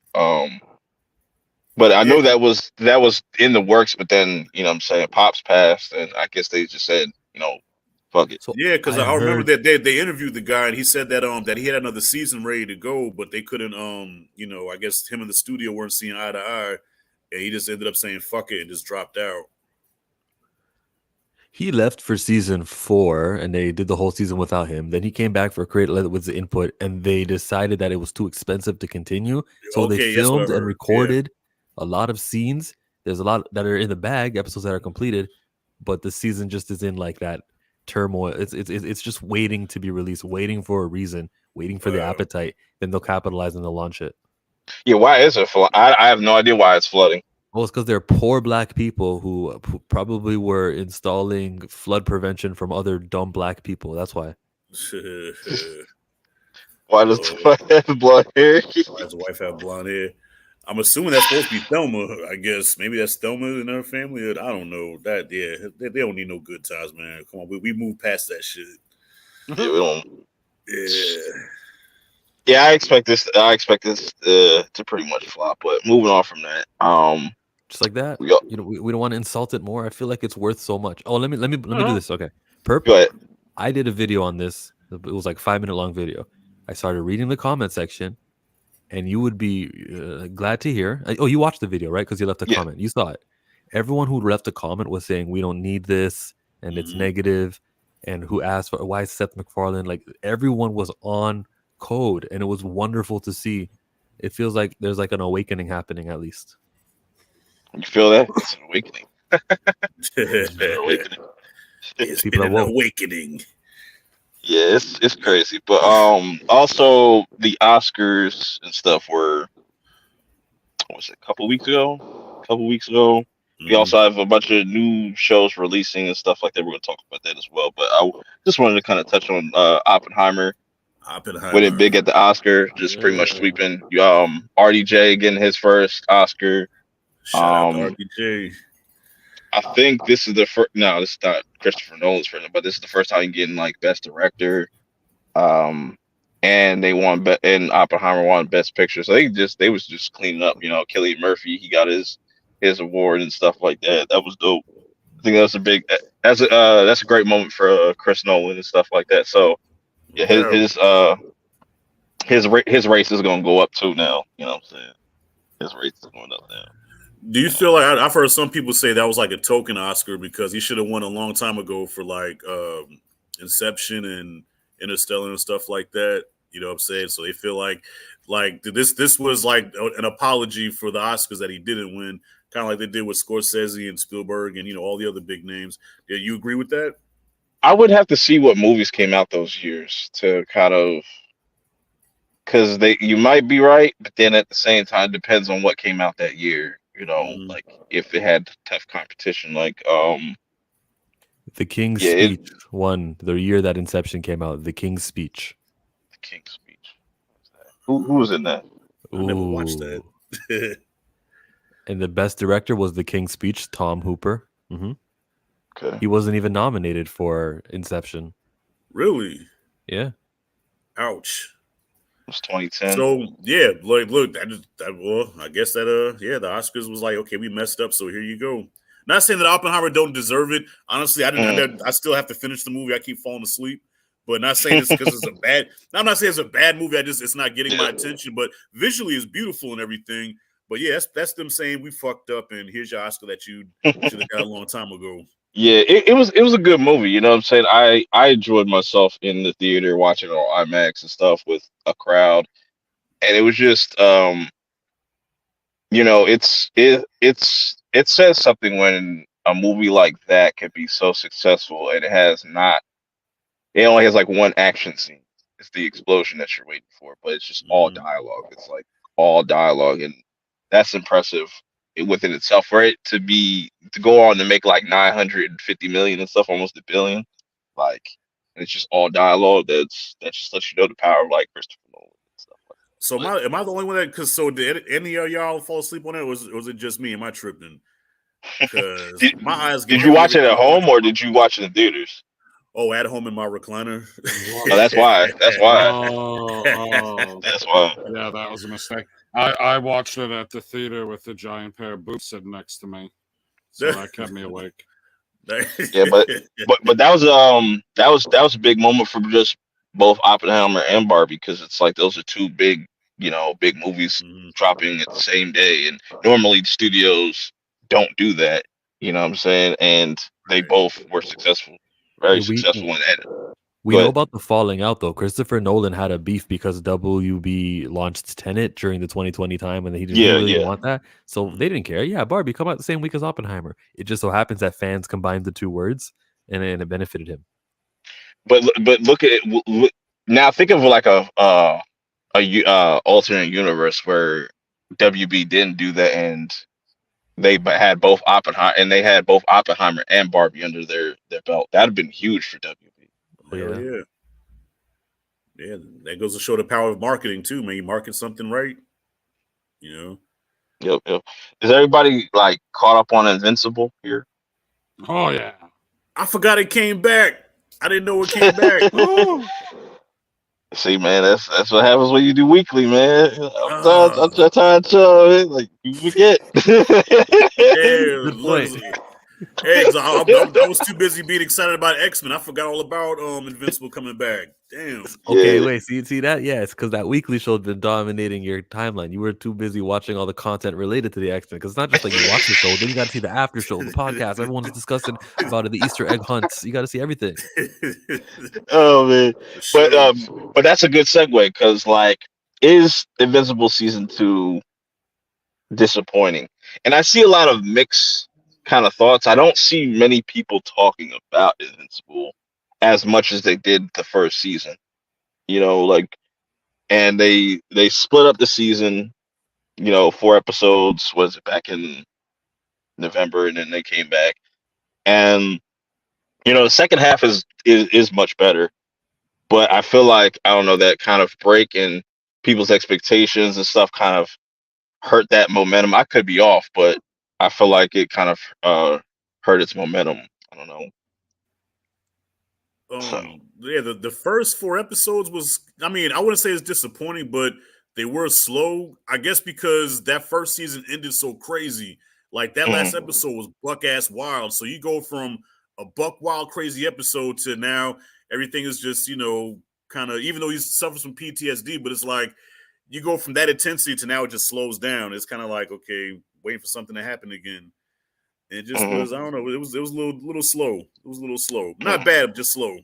But I know that was in the works, but then, you know what I'm saying, Pops passed, and I guess they just said, fuck it. So yeah, because I remember that they interviewed the guy, and he said that that he had another season ready to go, but they couldn't, I guess him and the studio weren't seeing eye to eye, and he just ended up saying fuck it and just dropped out. He left for season 4, and they did the whole season without him. Then he came back for Create with the input, and they decided that it was too expensive to continue. So they filmed and recorded a lot of scenes. There's a lot that are in the bag, episodes that are completed, but the season just is in like that turmoil. It's just waiting to be released, waiting for a reason, waiting for the appetite. Then they'll capitalize and they'll launch it. Yeah, why is it? I have no idea why it's flooding. Well, it's because they're poor black people who probably were installing flood prevention from other dumb black people. That's why. Why does the wife have blonde hair? Why does the wife have blonde hair? I'm assuming that's supposed to be Thelma. I guess maybe that's Thelma in her family. I don't know. That they don't need no Good Times, man. Come on, we moved past that shit. Yeah, we don't. Yeah. Yeah, I expect this to pretty much flop. But moving on from that, just like that, we don't want to insult it more. I feel like it's worth so much. Oh, let me do this. Okay, Purp. Go ahead. I did a video on this. It was like 5-minute long video. I started reading the comment section, and you would be glad to hear. Oh, you watched the video, right? Because you left a comment. You saw it. Everyone who left a comment was saying we don't need this, and it's negative. And who asked for why is Seth MacFarlane? Like everyone was on code, and it was wonderful to see. It feels like there's like an awakening happening, at least. You feel that? It's an awakening. It's been an awakening. It's People been are an woke. awakening. Yeah, it's crazy. But also the Oscars and stuff were, what was it, a couple weeks ago? We also have a bunch of new shows releasing and stuff like that. We're going to talk about that as well. But I just wanted to kind of touch on Oppenheimer winning big at the Oscar, just pretty much sweeping. RDJ getting his first Oscar. Shout out to RDJ. I think this is the first. No, this is not Christopher Nolan's first, but this is the first time getting like Best Director. And they won, and Oppenheimer won Best Picture. So they was just cleaning up. Cillian Murphy, he got his award and stuff like that. That was dope. I think that was a big. That's a great moment for Chris Nolan and stuff like that. So yeah, his race is gonna go up too now. You know what I'm saying? His race is going up now. Do you feel like I've heard some people say that was like a token Oscar because he should have won a long time ago for like Inception and Interstellar and stuff like that? You know what I'm saying? So they feel like this was like an apology for the Oscars that he didn't win, kind of like they did with Scorsese and Spielberg and all the other big names. Yeah, you agree with that? I would have to see what movies came out those years to kind of, because you might be right, but then at the same time, depends on what came out that year. Like if it had tough competition, like The King's Speech won the year that Inception came out. The King's Speech. The King's Speech. Who was in that? I never watched that. And the best director was The King's Speech, Tom Hooper. Mm-hmm. Okay. He wasn't even nominated for Inception. Really? Yeah. Ouch. It was 2010. So yeah, look, I guess that the Oscars was like, okay, we messed up, so here you go. Not saying that Oppenheimer don't deserve it. Honestly, I still have to finish the movie. I keep falling asleep. But not saying this because it's a bad. I'm not saying it's a bad movie. It's not getting my attention. But visually, it's beautiful and everything. But yeah, that's them saying we fucked up, and here's your Oscar that you should have got a long time ago. Yeah, it was a good movie. You know what I'm saying? I enjoyed myself in the theater watching it on IMAX and stuff with a crowd, and it was just it says something when a movie like that can be so successful and it only has like one action scene. It's the explosion that you're waiting for, but it's just all dialogue. It's like all dialogue, and that's impressive within itself. For it to go on to make like 950 million and stuff, almost $1 billion, like, and it's just all dialogue. That just lets you know the power of like Christopher Nolan and stuff like that. So am I the only one that? Because did any of y'all fall asleep on it? Or was it just me? Am I tripping? Because my eyes. Did you watch it at home or did you watch it in theaters? Oh, at home in my recliner. Oh, that's why. That's why. Oh, that's why. Yeah, that was a mistake. I watched it at the theater with a giant pair of boots sitting next to me, so that kept me awake. Yeah, but that was a big moment for just both Oppenheimer and Barbie, because it's like those are two big movies dropping at the same day, and normally studios don't do that. You know what I'm saying? And they both were successful. Very successful in edit. We know about the falling out though. Christopher Nolan had a beef because WB launched Tenet during the 2020 time, and he didn't really want that, so they didn't care. Yeah, Barbie come out the same week as Oppenheimer. It just so happens that fans combined the two words, and it benefited him. But look at it now. Think of like a alternate universe where WB didn't do that, and they had both Oppenheimer and Barbie under their belt. That'd have been huge for WB. Hell yeah. Yeah, that goes to show the power of marketing too, man. You market something right, Yep. Is everybody like caught up on Invincible here? Oh yeah. I forgot it came back. I didn't know it came back. See, man, that's what happens when you do weekly, man. I'm trying to like you forget. I was too busy being excited about X-Men. I forgot all about Invincible coming back. Damn. Okay, Yeah. wait. See that? Yeah, it's because that weekly show had been dominating your timeline. You were too busy watching all the content related to the X-Men. Because it's not just like you watch the show, then you got to see the after show, the podcast. Everyone's discussing about it, the Easter egg hunts. You got to see everything. Oh man, For but sure. that's a good segue because like, is Invincible season 2 disappointing? And I see a lot of mixed kind of thoughts. I don't see many people talking about Invincible as much as they did the first season. You know, like, and they split up the season. You know, 4 episodes. Was it back in November, and then they came back, and you know, the second half is much better. But I feel like, I don't know, that kind of break in people's expectations and stuff kind of hurt that momentum. I could be off, but I feel like it kind of hurt its momentum. I don't know. So Yeah, the first 4 episodes was, I mean, I wouldn't say it's disappointing, but they were slow. I guess because that first season ended so crazy. Like that last mhm, episode was buck ass wild. So you go from a buck wild crazy episode to now everything is just, kind of, even though he suffers from PTSD, but it's like you go from that intensity to now it just slows down. It's kind of like, okay, waiting for something to happen again. And it just mhm, was, I don't know, it was a little slow. It was a little slow. Not mhm. bad, just slow.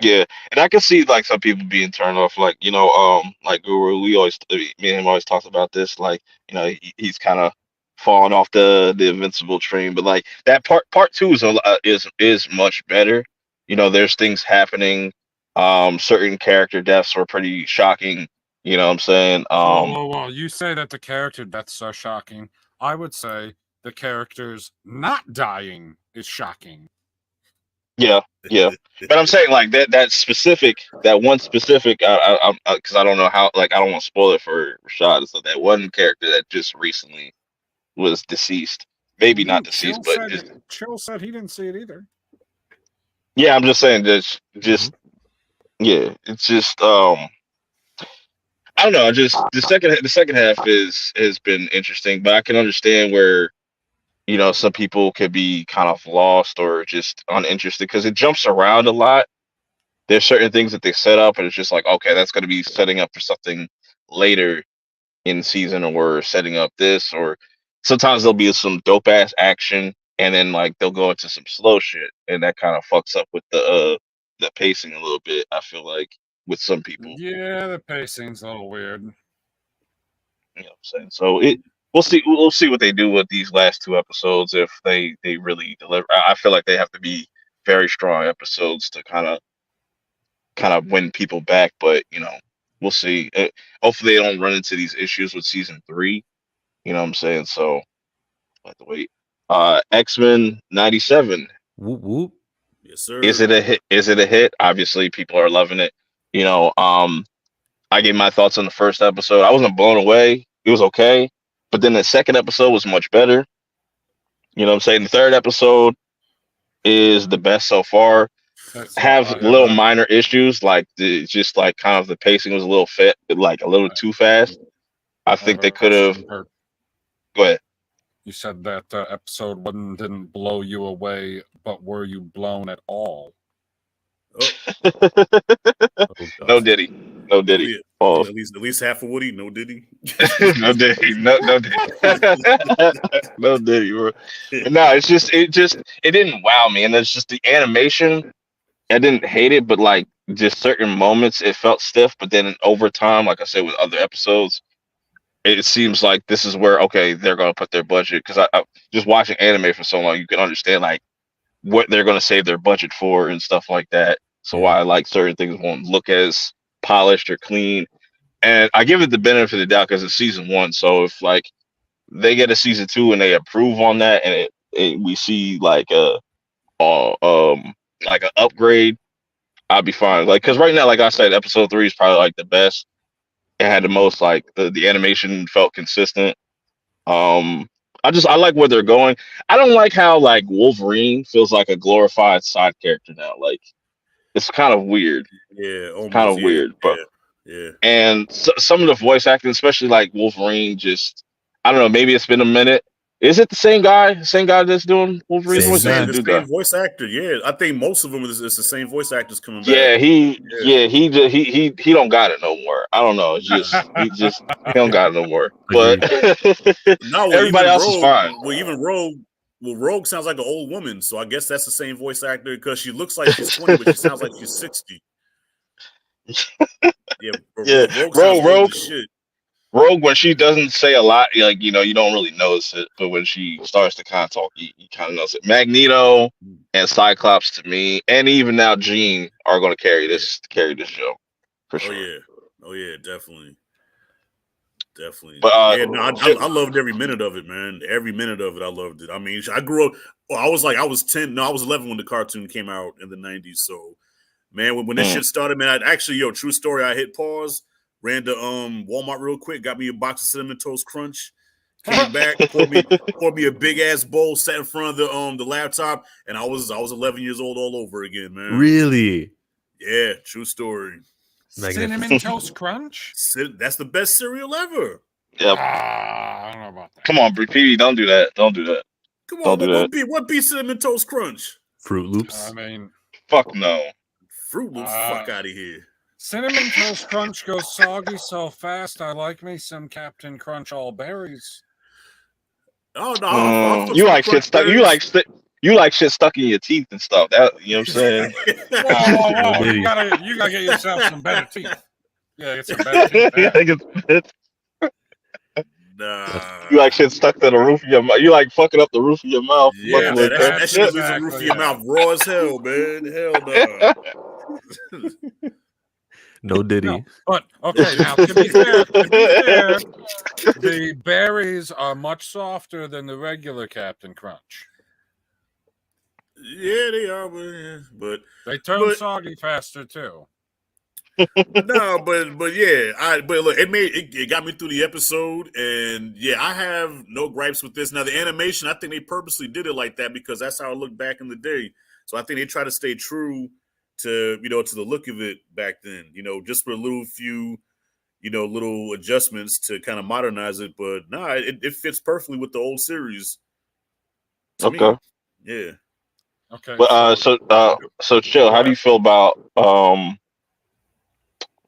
Yeah, and I can see like some people being turned off, like, like Guru. We always, me and him always talked about this. Like, he's kind of falling off the Invincible train, but like that part 2 is much better. There's things happening. Certain character deaths were pretty shocking. You know what I'm saying? Whoa. You say that the character deaths are shocking. I would say the characters not dying is shocking. Yeah, yeah. But I'm saying like that one specific, because I don't know how, like, I don't want to spoil it for Rashad. So that one character that just recently was deceased, maybe not Ooh, deceased, but just, Chill said he didn't see it either. yeah. I'm just saying, just Mhm. yeah. It's just I don't know. Just the second half has been interesting, but I can understand where some people could be kind of lost or just uninterested because it jumps around a lot. There's certain things that they set up, and it's just like, okay, that's going to be setting up for something later in season, or we're setting up this, or sometimes there'll be some dope ass action, and then like they'll go into some slow shit, and that kind of fucks up with the pacing a little bit. I feel like with some people, Yeah, the pacing's a little weird. you know what I'm saying. So we'll see what they do with these last 2 episodes if they really deliver. I feel like they have to be very strong episodes to kind of win people back, but we'll see. Hopefully, they don't run into these issues with season 3. You know what I'm saying? So I have to wait. X-Men 97. Whoop whoop. Yes, Is sir. it a hit? Is it a hit? Obviously, people are loving it. You know, I gave my thoughts on the first episode. I wasn't blown away. It was okay, but then the second episode was much better. You know what I'm saying? The third episode is the best so far. So Have little minor issues, like just like kind of the pacing was a little fit, like a little too fast. I I have think a they could have. question, Purp. Go ahead. You said that episode one didn't blow you away, but were you blown at all? Oh, Oh No God. Diddy. No at Diddy. least, Pause. at least half of Woody. No Diddy. No Diddy. No Diddy. No Diddy, bro. But no, it didn't wow me, and it's just the animation. I didn't hate it, but like just certain moments it felt stiff. But then over time, like I said with other episodes, it seems like this is where, okay, they're gonna put their budget, because I just watching anime for so long, you can understand like what they're gonna save their budget for and stuff like that. So Yeah. why like certain things won't look as polished or clean. And I give it the benefit of the doubt because it's season 1. So if like they get a season 2 and they approve on that, and we see like uh um like an upgrade, I'll be fine. Like, because right now, like I said, episode 3 is probably like the best. It had the most, like the animation felt consistent. Um, I like where they're going. I don't like how like Wolverine feels like a glorified side character now. Like, it's kind of weird. Yeah, It's kind almost. of Yeah, weird, but yeah, yeah. and some of the voice acting, especially like Wolverine, just, I don't know. Maybe it's been a minute. Is it the same guy? Same guy that's doing Wolverine's Same voice? It's guy. a The new same guy. voice actor. Yeah, I think most of them is the same voice actors coming back. Yeah, he don't got it no more. I don't know. It's just he don't got it no more. But No, well, everybody even else is Rogue. fine. Well, even Rogue. Well, Rogue sounds like an old woman, so I guess that's the same voice actor because she looks like she's 20, but she sounds like she's 60. Yeah, but Yeah, Rogue sounds old Rogue, as shit. Rogue. When she doesn't say a lot, like you don't really notice it. But when she starts to kind of talk, you kind of notice it. Magneto and Cyclops to me, and even now Jean are going to carry this show for sure. Oh yeah, definitely. But Yeah, no, I loved every minute of it, man. Every minute of it, I loved it. I mean, I grew up. Well, I was 10. No, I was 11 when the cartoon came out in the 90s. So, man, when this shit started, man, true story. I hit pause, ran to Walmart real quick, got me a box of Cinnamon Toast Crunch, came back, poured me a big ass bowl, sat in front of the laptop, and I was 11 years old all over again, man. Really? Yeah, true story. Cinnamon Toast Crunch? That's the best cereal ever. Yep. I don't know about that. Come on, BP, don't do that. Don't do that. Come on, what be Cinnamon Toast Crunch? Fruit Loops. I mean, fuck no. Fruit Loops, fuck out of here. Cinnamon Toast Crunch goes soggy so fast. I like me some Captain Crunch all berries. Oh no, you like shit stuck. You like shit stuck in your teeth and stuff. That you know what I'm saying? Whoa. You gotta get yourself some better teeth. Yeah, get some better teeth. Nah. You like shit stuck to the roof of your mouth. You like fucking up the roof of your mouth. Yeah, man, that shit leaves the roof of your mouth raw as hell, man. Hell no. No Diddy. No, but okay, now to be fair, the berries are much softer than the regular Captain Crunch. Yeah, they are, but they turn soggy faster too. No, but yeah, but look, it got me through the episode, and yeah, I have no gripes with this. Now the animation, I think they purposely did it like that because that's how it looked back in the day. So I think they try to stay true to to the look of it back then. Just for a little few, little adjustments to kind of modernize it. But nah, it fits perfectly with the old series. Okay. Me. Yeah. Okay. But so chill. How do you feel about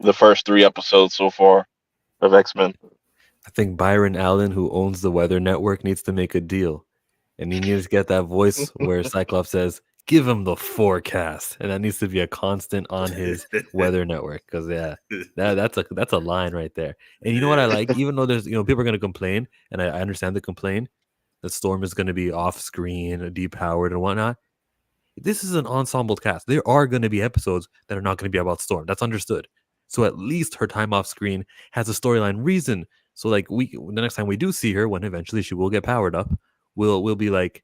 the first 3 episodes so far of X-Men? I think Byron Allen, who owns the Weather Network, needs to make a deal. And he needs to get that voice where Cyclops says, give him the forecast. And that needs to be a constant on his Weather Network. Because that's a line right there. And you know what I like? Even though there's people are gonna complain, and I understand the complaint, that Storm is gonna be off screen, depowered and whatnot. This is an ensemble cast. There are gonna be episodes that are not gonna be about Storm. That's understood. So at least her time off screen has a storyline reason. So like the next time we do see her, when eventually she will get powered up, we'll be like,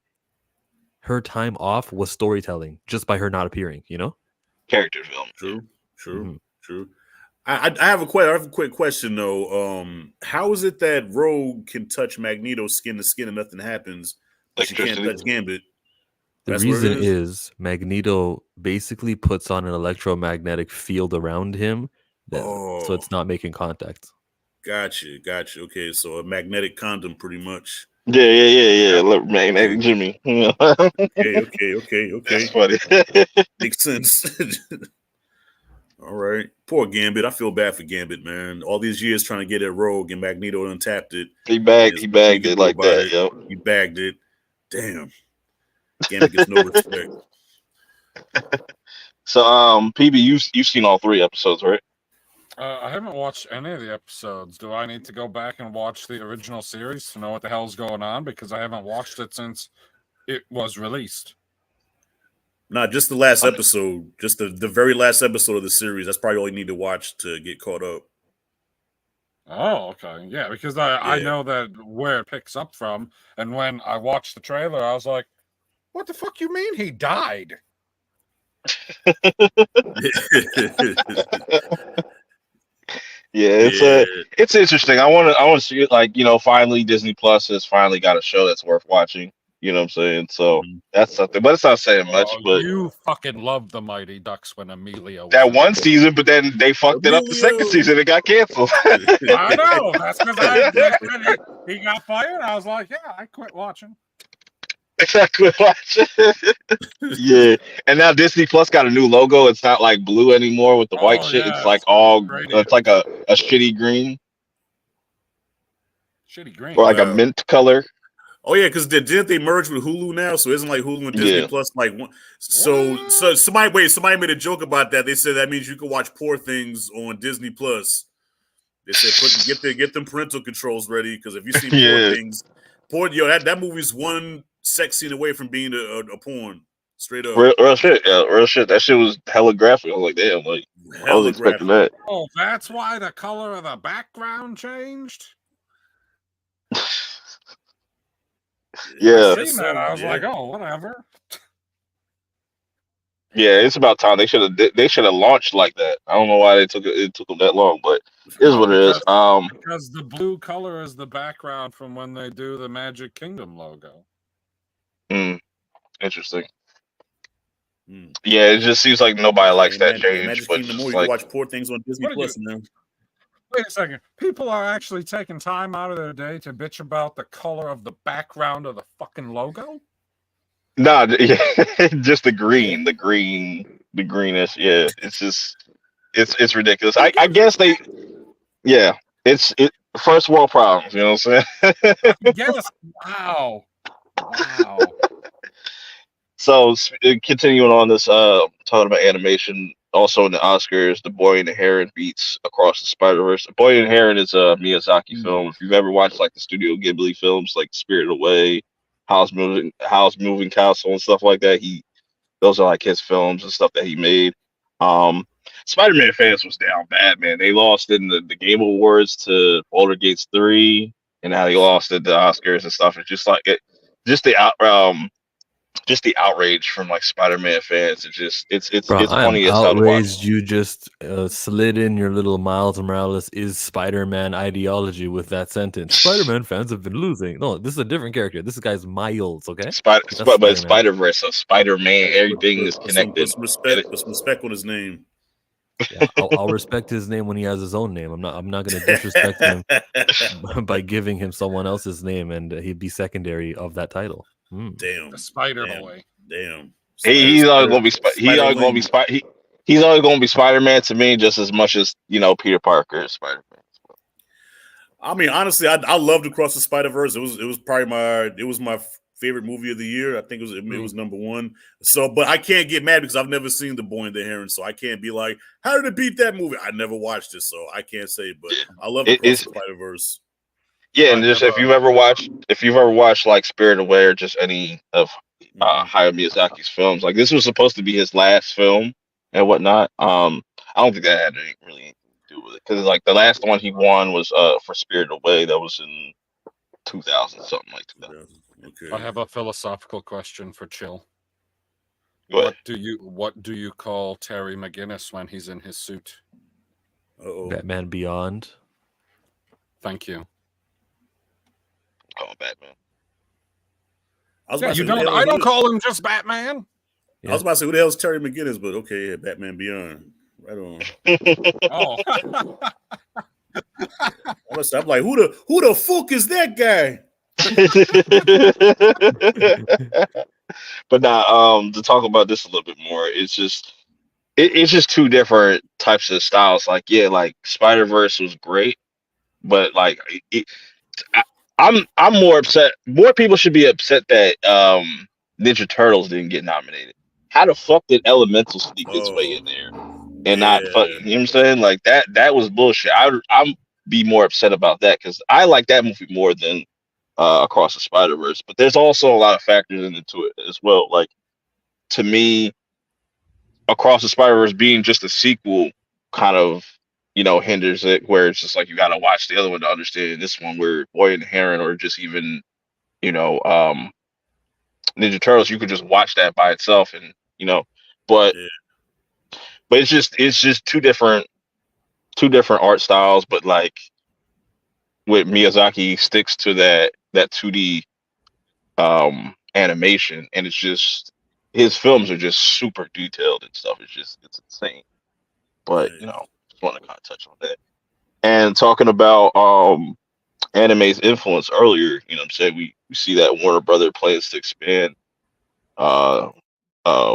her time off was storytelling just by her not appearing. Character film. True. I have a quick question though. How is it that Rogue can touch Magneto's skin to skin and nothing happens, but she can't touch Gambit? The reason is Magneto basically puts on an electromagnetic field around him, so it's not making contact. Gotcha. Okay, so a magnetic condom, pretty much. Yeah. Magnetic Jimmy. Okay. That's funny. Makes sense. All right. Poor Gambit. I feel bad for Gambit, man. All these years trying to get at Rogue and Magneto untapped it. He bagged it like that, yo. He bagged it. Damn. Gambit gets no respect. So, PB, you've seen all 3 episodes, right? I haven't watched any of the episodes. Do I need to go back and watch the original series to know what the hell's going on? Because I haven't watched it since it was released. Not just the last episode, just the very last episode of the series. That's probably all you need to watch to get caught up. Oh, okay. Yeah, because I know that where it picks up from. And when I watched the trailer, I was like, what the fuck you mean he died? Yeah, it's interesting. I want to see it. Like, finally Disney Plus has finally got a show that's worth watching. You know what I'm saying? So that's something, but it's not saying much. Oh, But you fucking loved the Mighty Ducks when Emilio was that in one it. season, but then they fucked it up the second Emilio. season. It got canceled. I know. That's because he got fired. I was like, yeah, I quit watching. I quit watching. Yeah, and now Disney Plus got a new logo. It's not like blue anymore with the white Oh shit. yeah, It's like all. gradient. It's like a shitty green Shitty green. or like a Wow. mint color. Oh yeah, because didn't they merge with Hulu now? So isn't like Hulu and Disney Yeah. Plus like one? So somebody made a joke about that. They said that means you can watch Poor Things on Disney Plus. They said get them parental controls ready because if you see Yeah. Poor Things, that movie's one sex scene away from being a porn. Straight up, Real shit. Yeah, real shit. That shit was hella graphic. I was like, damn, like I was hella expecting graphic. that. Oh, that's why the color of the background changed. Yeah, I seen that. I was like, oh, whatever. yeah. It's about time they should have launched like that. I don't know why it took them that long, but it is what it is. Because the blue color is the background from when they do the Magic Kingdom logo. Interesting. Yeah, it just seems like nobody likes that change. Magic But Kingdom just more, you like, can watch Poor Things on Disney Plus now. Wait a second. People are actually taking time out of their day to bitch about the color of the background of the fucking logo? nah, yeah, just the greenish. Yeah, it's just it's ridiculous. I guess yeah, it's first world problems. You know what I'm saying? Yes. Wow. So continuing on this, talking about animation, also in the Oscars, The Boy and the Heron beats Across the Spider-Verse. The Boy and the Heron is a Miyazaki film. If you've ever watched like the Studio Ghibli films, like Spirited Away, Howl's Moving Castle, and stuff like that, those are like his films and stuff that he made. Spider-Man fans was down bad, man. They lost in the Game Awards to Boulder Gates 3, and now they lost at the Oscars and stuff. It's just like just the outrage from like Spider-Man fans. It's Bro, I am funny as hell to watch. outraged you just slid in your little Miles Morales is Spider-Man ideology with that sentence. Spider-Man fans have been losing. No, this is a different character. This guy's Miles, okay? But it's Spider-Verse, so Spider-Man, everything is connected. Put some respect on his name. Yeah, I'll respect his name when he has his own name. I'm not going to disrespect him by giving him someone else's name, and he'd be secondary of that title. Damn, the Spider Boy. Damn. He's always gonna be he's always gonna be Spider-Man to me, just as much as Peter Parker is Spider-Man. I mean, honestly, I loved Across the Spider-Verse. It was probably my favorite movie of the year. I think it was number one. So, but I can't get mad because I've never seen The Boy and the Heron, so I can't be like, how did it beat that movie? I never watched it, so I can't say. But I love Across the Spider-Verse. Yeah, and just if you've ever watched like Spirited Away or just any of Hayao Miyazaki's films, like this was supposed to be his last film and whatnot. I don't think that had anything really to do with it because like the last one he won was for Spirited Away. That was in 2000 something like 2000. Okay. I have a philosophical question for Chill. What do you call Terry McGinnis when he's in his suit? Batman Beyond. Thank you. Oh, Batman. I don't call him just Batman. Yeah. I was about to say, who the hell's Terry McGinnis? But okay, yeah, Batman Beyond. Right on. Oh. I'm like, who the fuck is that guy? But now, to talk about this a little bit more, it's just two different types of styles. Like, yeah, like Spider-Verse was great, but like I'm more upset. More people should be upset that Ninja Turtles didn't get nominated. How the fuck did Elemental sneak its way in there and not fucking? You know what I'm saying? Like that was bullshit. I'm be more upset about that because I like that movie more than Across the Spider-Verse. But there's also a lot of factors into it as well. Like to me, Across the Spider-Verse being just a sequel kind of hinders it, where it's just like you gotta watch the other one to understand this one, where Boy and the Heron or just even Ninja Turtles, you could just watch that by itself and but it's just two different art styles, but like with Miyazaki sticks to that 2D animation, and it's just his films are just super detailed and stuff. It's insane. But just want to kind of touch on that. And talking about anime's influence earlier, what I'm saying, we see that Warner Brother plans to expand uh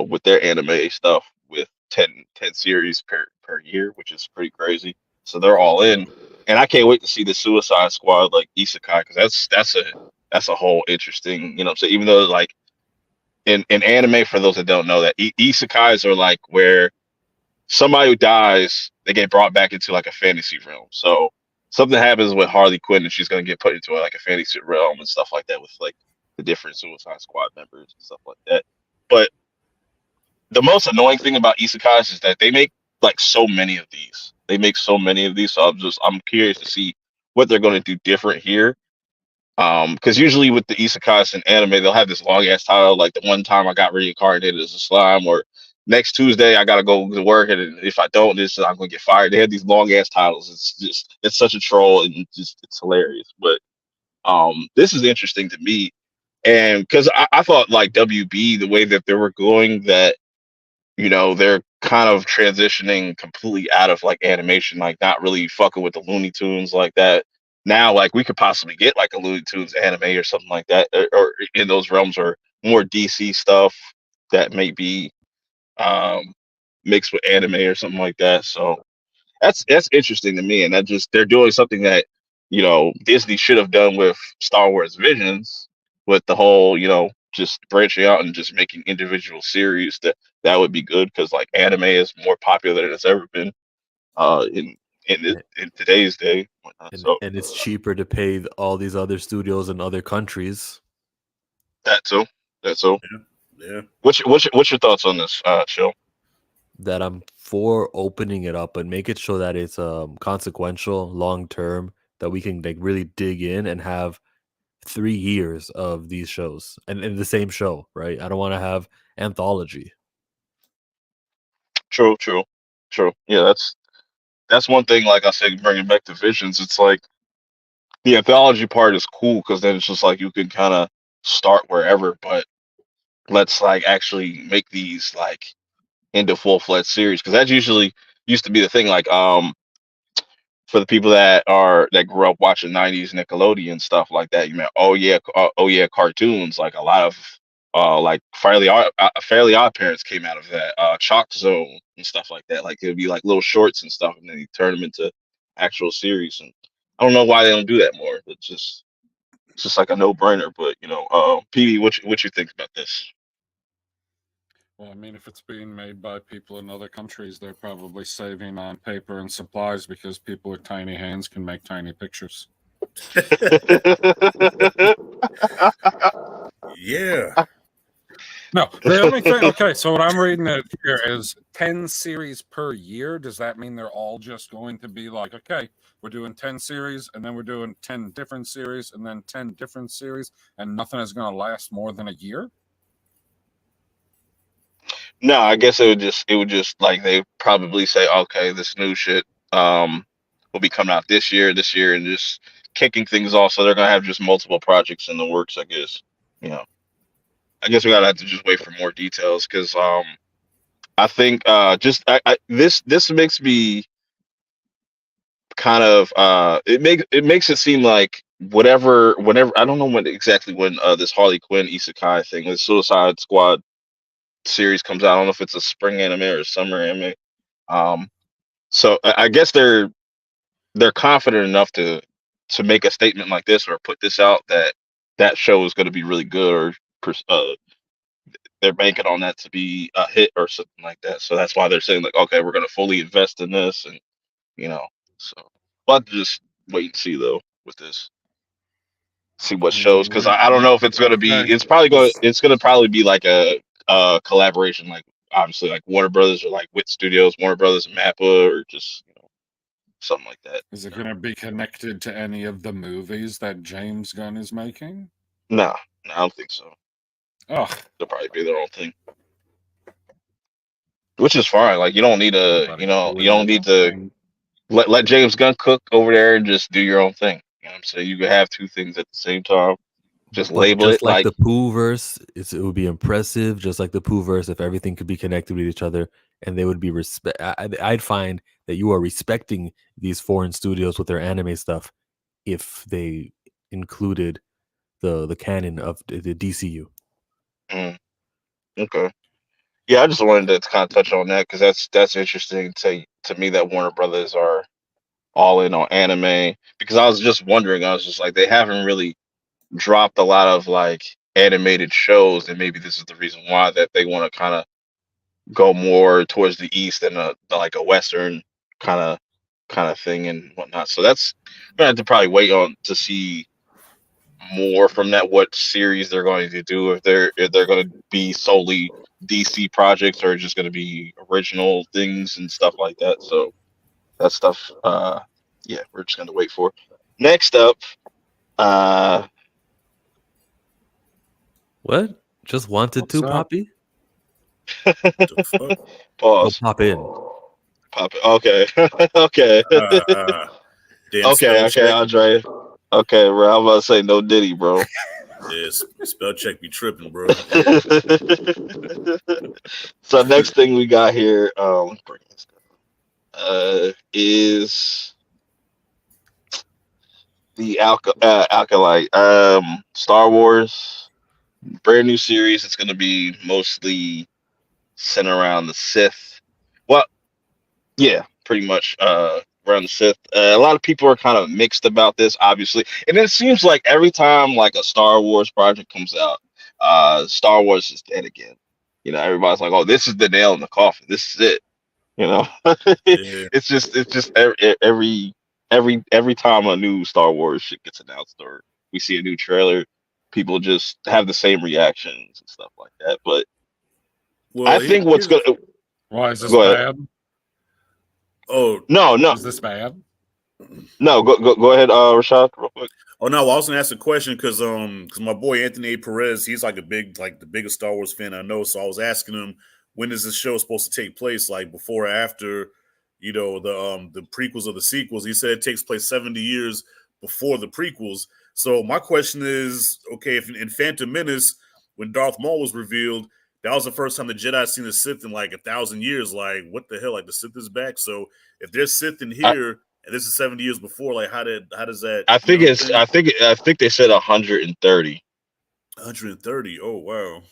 with their anime stuff with ten series per year, which is pretty crazy. So they're all in, and I can't wait to see the Suicide Squad like isekai, because that's a whole interesting, what I'm saying, even though like in anime, for those that don't know, that isekais are like where somebody who dies, they get brought back into like a fantasy realm. So something happens with Harley Quinn, and she's gonna get put into like a fantasy realm and stuff like that with like the different Suicide Squad members and stuff like that. But the most annoying thing about isekais is that they make like so many of these. They make so many of these. So I'm curious to see what they're going to do different here. Because usually with the isekais in anime, they'll have this long ass title, like the one time I got reincarnated as a slime, or next Tuesday I gotta go to work, and if I don't, this I'm gonna get fired. They have these long ass titles. It's such a troll, and it's hilarious. But this is interesting to me, and because I thought like WB, the way that they were going, that they're kind of transitioning completely out of like animation, like not really fucking with the Looney Tunes like that. Now, like we could possibly get like a Looney Tunes anime or something like that, or in those realms, or more DC stuff that may be um, mixed with anime or something like that. So that's interesting to me, and that just they're doing something that Disney should have done with Star Wars Visions, with the whole just branching out and just making individual series. That would be good, because like anime is more popular than it's ever been in today's day. So And it's cheaper to pay all these other studios in other countries. that too. Yeah. What's your thoughts on this, Chill? That I'm for opening it up and make it so that it's consequential, long term, that we can like really dig in and have 3 years of these shows and the same show, right? I don't want to have anthology. True. Yeah, that's one thing. Like I said, bringing back to Visions, it's like the anthology part is cool, because then it's just like you can kind of start wherever, but let's like actually make these like into full-fledged series, because that's usually used to be the thing. Like for the people that grew up watching 90s Nickelodeon stuff like that, oh yeah, cartoons, like a lot of like Fairly Odd Parents came out of that, Chalk Zone and stuff like that. Like it would be like little shorts and stuff, and then you turn them into actual series. And I don't know why they don't do that more. It's just like a no-brainer. But PB, what you think about this? Well, I mean, if it's being made by people in other countries, they're probably saving on paper and supplies, because people with tiny hands can make tiny pictures. Yeah. No, the only thing. Okay, so what I'm reading it here is 10 series per year. Does that mean they're all just going to be like, okay, we're doing 10 series, and then we're doing 10 different series, and then 10 different series, and nothing is going to last more than a year? No, I guess it would just like they probably say, okay, this new shit will be coming out this year, and just kicking things off. So they're gonna have just multiple projects in the works, I guess. You know, I guess we gotta have to just wait for more details, because I think this makes me kind of it makes it seem like whenever I don't know when this Harley Quinn isekai thing, the Suicide Squad series comes out. I don't know if it's a spring anime or a summer anime. Um, so I guess they're confident enough to make a statement like this, or put this out, that show is going to be really good, or they're banking on that to be a hit or something like that. So that's why they're saying like, okay, we're going to fully invest in this, and you know, so we'll have to just wait and see though with this. See what shows, because I don't know if it's going to be. Okay. It's going to probably be like a collaboration, like obviously like Warner Brothers, or like with Studios, Warner Brothers and Mappa, or just something like that. Is it going to be connected to any of the movies that James Gunn is making? No, I don't think so. Oh, They'll probably be their own thing, which is fine. Like you don't need you don't need to let James Gunn cook over there and just do your own thing. You know what I'm saying? You can have two things at the same time. Just But label just it like like the Pooverse, it would be impressive. Just like the Pooverse, if everything could be connected with each other, and they would be respect. I'd find that you are respecting these foreign studios with their anime stuff if they included the canon of the DCU. okay. Yeah, I just wanted to kind of touch on that because that's interesting to me that Warner Brothers are all in on anime because I was just wondering. I was just like they haven't really dropped a lot of like animated shows, and maybe this is the reason why that they want to kind of go more towards the east and like a western kind of thing and whatnot. So that's gonna have to probably wait on to see more from that what series they're going to do if they're going to be solely DC projects or just going to be original things and stuff like that. So that stuff, yeah, we're just going to wait for. Next up, uh, What? Just wanted What's to, up? Poppy? The fuck? Go pause. pop in. Pop it. Okay, okay, Damn okay, spell check. Andre. Okay, bro. I'm about to say no Diddy, bro. Yes, spell check be tripping, bro. So next thing we got here, bring this is the Alkalight. Star Wars, brand new series. It's going to be mostly centered around the Sith. Well, yeah, pretty much around the Sith. A lot of people are kind of mixed about this, obviously, and it seems like every time like a Star Wars project comes out, Star Wars is dead again. You know, everybody's like, "Oh, this is the nail in the coffin. This is it." You know, Yeah. it's just every time a new Star Wars shit gets announced or we see a new trailer, people just have the same reactions and stuff like that. But I Well, think what's here's gonna Why is this go ahead. bad? oh No, Is this bad? no. Go ahead, Rashad, real quick. oh no, I was gonna ask a question because my boy Anthony A. Perez, he's like the biggest Star Wars fan I know. So I was asking him when is this show supposed to take place, like before or after, the prequels or the sequels. He said it takes place 70 years before the prequels. So my question is, okay, if in Phantom Menace, when Darth Maul was revealed, that was the first time the Jedi seen the Sith in like 1,000 years. Like, what the hell? Like the Sith is back. So if there's Sith in I, here and this is 70 years before, like how does that, I you know think what I'm it's saying? I think they said 130. 130. Oh wow.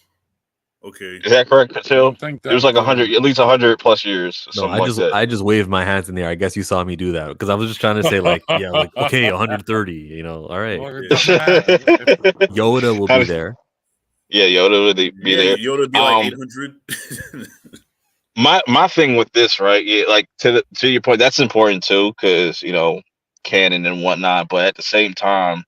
Okay. Is that correct, I Catil? don't think It was that like 100, at least 100 plus years, or No, something like that. I just waved my hands in the air. I guess you saw me do that because I was just trying to say like, yeah, like okay, 130. You know, all right. Well, it Yeah. doesn't matter. Yoda will How be does- there. yeah, Yoda would be Yeah, there. Yoda would be like 800. My thing with this, right? Yeah, like to your point, that's important too, because canon and whatnot. But at the same time,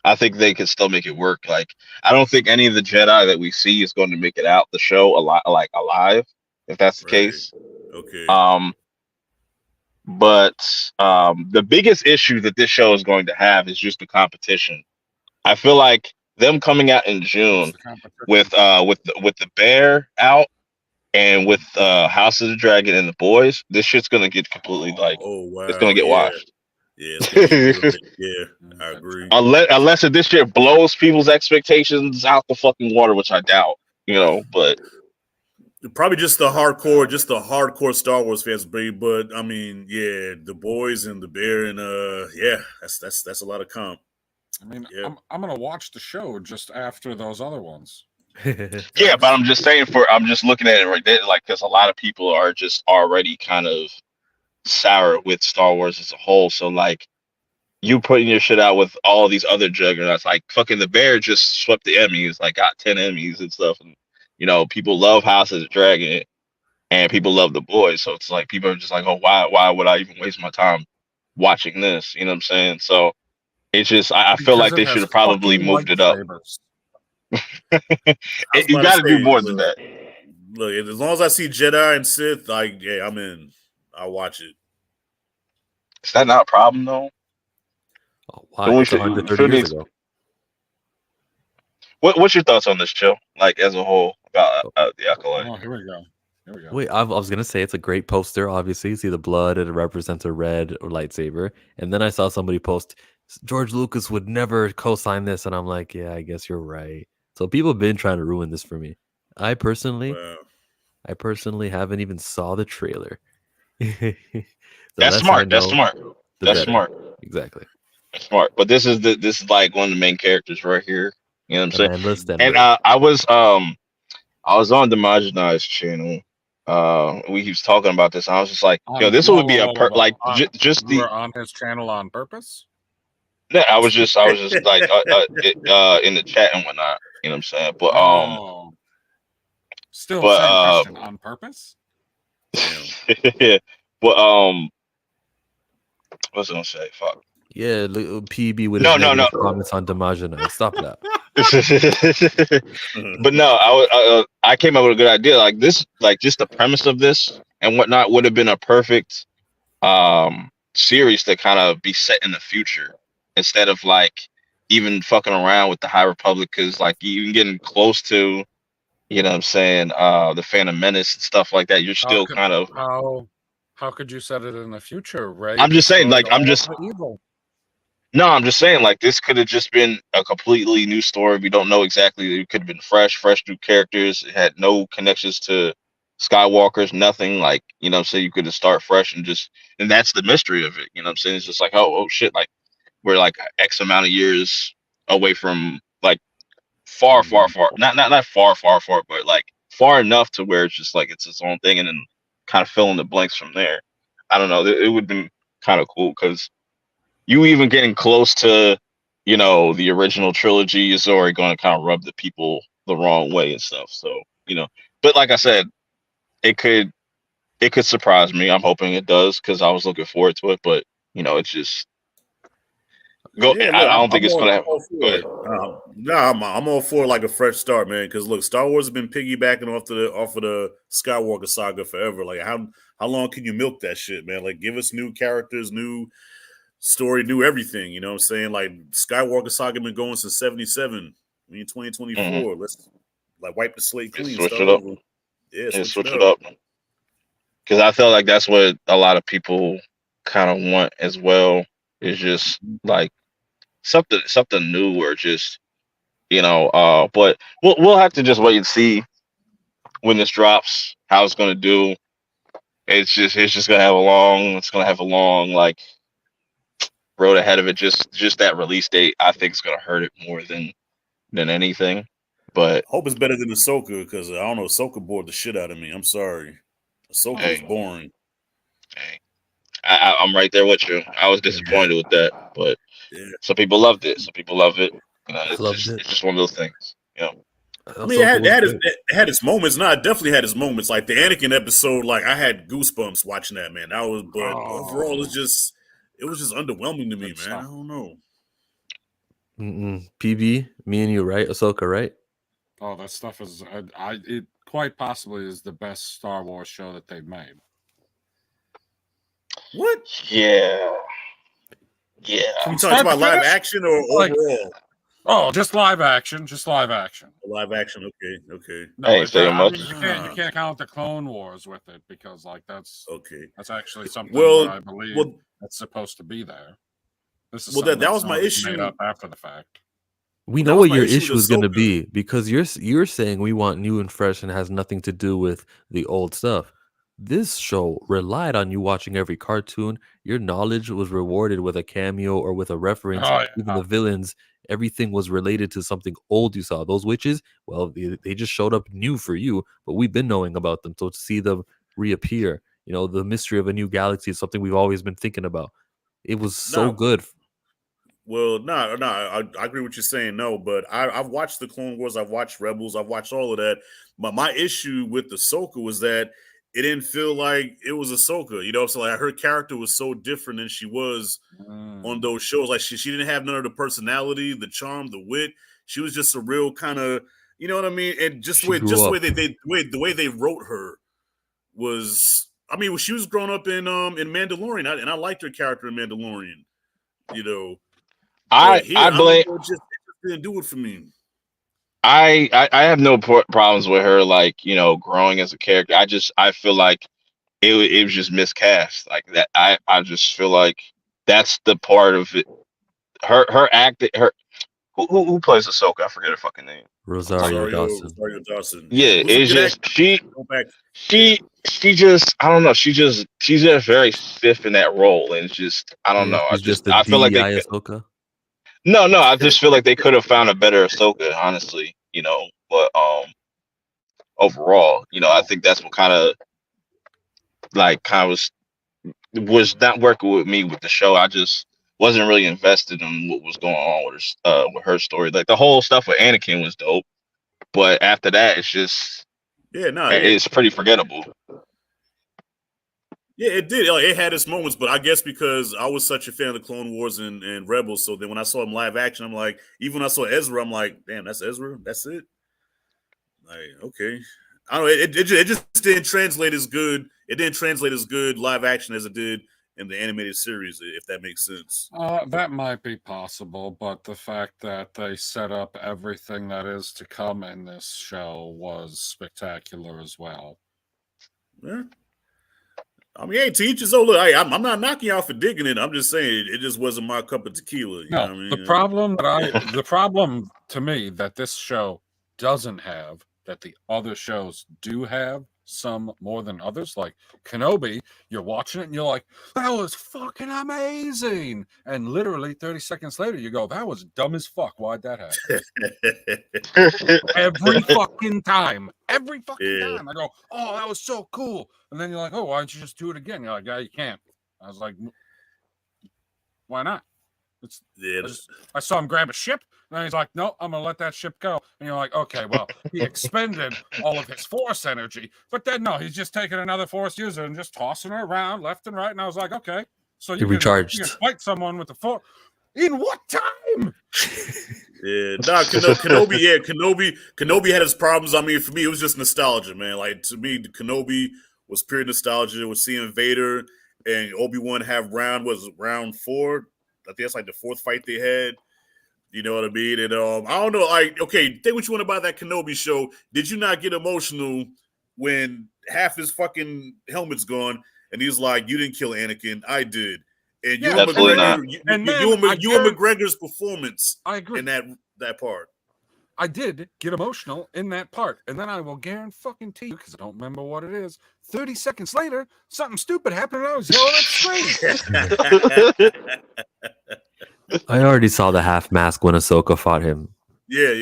I think they can still make it work. Like, I don't think any of the Jedi that we see is going to make it out the show alive, if that's the Right. case. Okay. But the biggest issue that this show is going to have is just the competition. I feel like them coming out in What's June the competition? with the bear out and with House of the Dragon and the boys, this shit's gonna get completely like Oh it's gonna wow. get Yeah. washed. Yeah, it's gonna get ruined. Yeah, I agree. Unless if this shit blows people's expectations out the fucking water, which I doubt. But Probably just the hardcore Star Wars fans, but I mean, yeah, the boys and the bear and yeah, that's a lot of comp. I mean, Yeah. I'm gonna watch the show just after those other ones. yeah, but I'm just saying I'm just looking at it right there, like because a lot of people are just already kind of sour with Star Wars as a whole. So like you putting your shit out with all these other juggernauts, like fucking the bear just swept the Emmys, like got 10 Emmys and stuff, and people love House of the Dragon and people love the boys. So it's like people are just like, oh, why would I even waste my time watching this? You know what I'm saying? So it's just I feel Because like it they has should have probably fucking moved it up. lightsabers. I was You about got to to do say, more than that. look, as long as I see Jedi and Sith, like, yeah, I'm in. I'll watch it. Is that not a problem though? Oh, why? Then we It's should 130 years ago. What's your thoughts on this show, like as a whole, about the Acolyte? Oh, here we go. Here we go. Wait, I was gonna say it's a great poster. Obviously, you see the blood; it represents a red or lightsaber. And then I saw somebody post George Lucas would never co-sign this, and I'm like, yeah, I guess you're right. So people have been trying to ruin this for me. I personally haven't even saw the trailer. The That's less I smart. That's know, smart. the That's better. smart. Exactly. That's smart. But this is like one of the main characters right here. You know what I'm The saying? manless then And red. I was on the Marginalized channel. We was talking about this. And I was just like, yo, this would be a like just You the. were on his channel on purpose? Yeah, I was just like in the chat and whatnot. You know what I'm saying? Oh. Still same question. On purpose? Yeah. But what's I gonna say? Fuck. Yeah, PB with No, his no, no. negative comments on Demagina. Stop that. But no, I came up with a good idea. Like this, like just the premise of this and whatnot would have been a perfect series to kind of be set in the future instead of like even fucking around with the High Republic, because like even getting close to, you know what I'm saying, the Phantom Menace and stuff like that, you're still kind of. How could you set it in the future? Ray I'm just saying, like, destroyed all of the evil. No, I'm just saying, like, this could have just been a completely new story. We don't know exactly. It could have been fresh new characters. It had no connections to Skywalkers, nothing. Like, you know what I'm saying? You could have start fresh and that's the mystery of it. You know what I'm saying? It's just like, oh shit, like, we're like X amount of years away from, like, far, not far, but like far enough to where it's just like it's its own thing, and then kind of fill in the blanks from there. I don't know. It would have been kind of cool because you even getting close to, you know, the original trilogy is already going to kind of rub the people the wrong way and stuff. So, you know, but like I said, it could surprise me. I'm hoping it does because I was looking forward to it. But you know, it's just go. Yeah, I look, don't think it's going to have. all for it. I'm all for like a fresh start, man. Because look, Star Wars has been piggybacking off of the Skywalker saga forever. Like how long can you milk that shit, man? Like give us new characters, new story, new everything. You know what I'm saying? Like Skywalker saga been going since '77. We in 2024. Mm-hmm. Let's like wipe the slate clean, Switch start it up. over. Yeah, Switch it up. Because I feel like that's what a lot of people kind of want as well. Is just like something new, or just, you know. But we'll have to just wait and see when this drops how it's gonna do. It's just gonna have a long like road ahead of it. Just that release date, I think, is gonna hurt it more than anything. But hope it's better than Ahsoka, because I don't know, Ahsoka bored the shit out of me. I'm sorry. Ahsoka was boring. Hey, I'm right there with you. I was disappointed with that, but some people loved it. Some people love it. You know, it's just one of those things. You know. I mean, it had its moments. No, it definitely had its moments. Like the Anakin episode, like I had goosebumps watching that, man. Overall, it was just underwhelming to me, man. I don't know. PB, me and you, right? Ahsoka, right? Oh, that stuff is it quite possibly is the best Star Wars show that they've made. What? Yeah. Can you talk about live action or overall? Oh, just live action. Live action, okay. No, I ain't saying much. You can't count the Clone Wars with it, because like that's actually something well, I believe that's supposed to be there. This is that was my issue. Made up after the fact. We know what your issue is going to be, because you're saying we want new and fresh and has nothing to do with the old stuff. This show relied on you watching every cartoon. Your knowledge was rewarded with a cameo or with a reference. Oh, yeah. Even the villains, everything was related to something old you saw. Those witches, well, they just showed up new for you, but we've been knowing about them. So to see them reappear, you know, the mystery of a new galaxy is something we've always been thinking about. It was so good. Well, no, I agree with you saying no, but I've watched the Clone Wars, I've watched Rebels, I've watched all of that. But my issue with Ahsoka was that it didn't feel like it was Ahsoka, you know. So like her character was so different than she was on those shows. Like she didn't have none of the personality, the charm, the wit. She was just a real kind of, you know what I mean. And just the way they wrote her was, I mean, she was growing up in Mandalorian, and I liked her character in Mandalorian, you know. I blame. It just didn't do it for me. I have no problems with her, like, you know, growing as a character. I feel like it was just miscast like that. I just feel like that's the part of it her acting, her who plays Ahsoka? I forget her fucking name. Rosario Dawson. Rosario Dawson. Yeah, Who's a it's good just actor. Go back. she just I don't know. She's just very stiff in that role, and it's just I don't Yeah, know. she's just a I feel like they DEI Ahsoka. no, I just feel like they could have found a better Ahsoka, honestly. But overall, I think that's what kind of was not working with me with the show. I just wasn't really invested in what was going on with her story. Like the whole stuff with Anakin was dope, but after that, it's just it's pretty forgettable. Yeah, it did. Like, it had its moments, but I guess because I was such a fan of the Clone Wars and Rebels, so then when I saw him live action, I'm like, even when I saw Ezra, I'm like, damn, that's Ezra. That's it. Like, okay, I don't know. It just didn't translate as good. It didn't translate as good live action as it did in the animated series, if that makes sense. That might be possible, but the fact that they set up everything that is to come in this show was spectacular as well. Yeah. I mean, hey, teachers. So look, I'm not knocking y'all for digging it. I'm just saying it just wasn't my cup of tequila. You know what I mean? The problem to me that this show doesn't have, that the other shows do have, some more than others, like Kenobi, you're watching it and you're like, that was fucking amazing, and literally 30 seconds later you go, that was dumb as fuck, why'd that happen? every fucking time I go, oh, that was so cool, and then you're like, oh, why don't you just do it again? You're like, yeah, you can't. I was like, why not? I saw him grab a ship, and then he's like, no, I'm gonna let that ship go. And you're like, okay, well, he expended all of his force energy, but then no, he's just taking another force user and just tossing her around left and right. And I was like, okay, so you can fight someone with the force. In what time? Yeah, Kenobi. Yeah, Kenobi had his problems. I mean, for me, it was just nostalgia, man. Like, to me, Kenobi was pure nostalgia. Was seeing Vader and Obi-Wan have round 4. I think that's like the 4th fight they had. You know what I mean? And I don't know. Like, okay, think what you want about that Kenobi show. Did you not get emotional when half his fucking helmet's gone and he's like, "You didn't kill Anakin, I did." And you and McGregor's performance, I agree, in that part. I did get emotional in that part, and then I will guarantee you, because I don't remember what it is. 30 seconds later, something stupid happened, and I was yelling at the screen. I already saw the half mask when Ahsoka fought him. Yeah.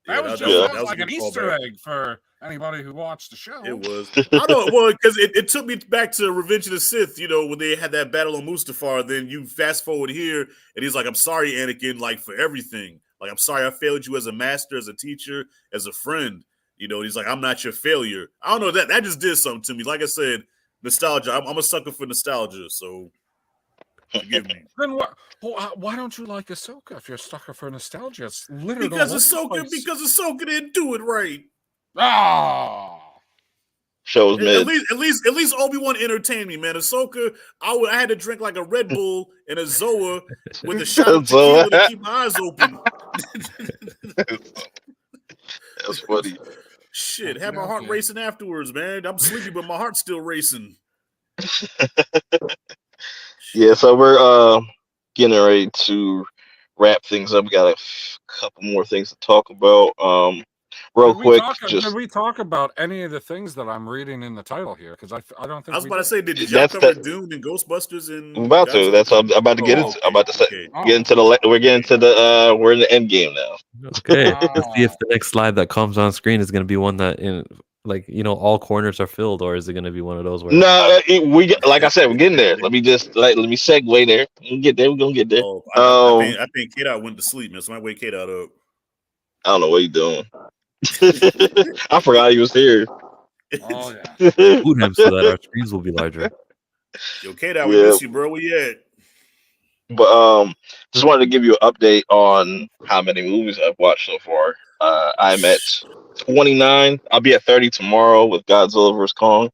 That was like an Easter egg for anybody who watched the show. It was. I don't. Well, because it took me back to Revenge of the Sith. You know, when they had that battle on Mustafar. Then you fast forward here, and he's like, "I'm sorry, Anakin, like for everything. Like, I'm sorry I failed you as a master, as a teacher, as a friend." You know, he's like, "I'm not your failure." I don't know, that just did something to me. Like I said, nostalgia. I'm a sucker for nostalgia, so forgive me. Then why don't you like Ahsoka if you're a sucker for nostalgia? It's literally because Ahsoka didn't do it right. Shows mid. At least Obi-Wan entertained me, man. Ahsoka, I had to drink like a Red Bull and a Zoa with a shot of tequila to keep my eyes open. That's funny. Shit, had my heart racing afterwards, man. I'm sleepy, but my heart's still racing. Yeah, so we're getting ready to wrap things up. We got a couple more things to talk about. Real quick, can we talk about any of the things that I'm reading in the title here? Because I don't think I was about to say, did y'all cover Dune and Ghostbusters and? I'm about to. That's what I'm about to get into. I'm about to say, get into the. We're getting to the. We're in the end game now. Okay, let's see if the next slide that comes on screen is going to be one that all corners are filled, or is it going to be one of those where? No, like I said, we're getting there. Let me segue there. We'll get there. We're gonna get there. I think K-Dot went to sleep, man. So I wake K-Dot up. I don't know what he's doing. I forgot he was here. Oh yeah. Food him so that our screens will be larger. Yo, K-Dot, we miss you, bro. Where you at? But just wanted to give you an update on how many movies I've watched so far. I'm at 29. I'll be at 30 tomorrow with Godzilla vs. Kong.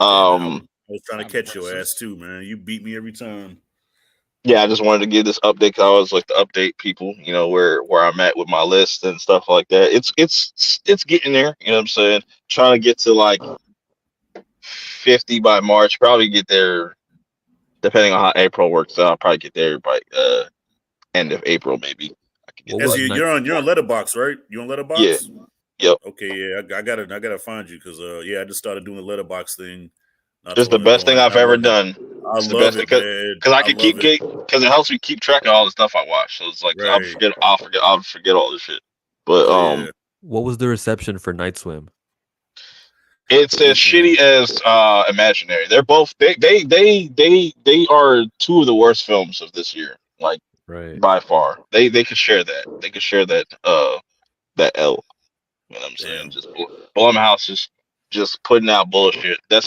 I was trying to catch your ass too, man. You beat me every time. Yeah, I just wanted to give this update because I always like to update people, where I'm at with my list and stuff like that. It's getting there, you know what I'm saying? Trying to get to like 50 by March, probably get there depending on how April works out, I'll probably get there by end of April, maybe. I could get What there. was As night? you're on Letterbox, right? You on Yeah. Letterbox? Yep. Okay, yeah, I gotta find you because yeah, I just started doing the Letterbox thing not too It's the long best ago. thing And I've I ever love it. done. I It's the love best thing it, man. because I I can love it. because it helps me keep track of all the stuff I watch. So it's like Right. I'll forget all this shit. But Oh yeah. What was the reception for Night Swim? it's as shitty as Imaginary. They're both they are two of the worst films of this year. Like Right. by far. They could share that. They could share that L. You know what I'm saying? Damn. Just Blumhouse is just putting out bullshit. That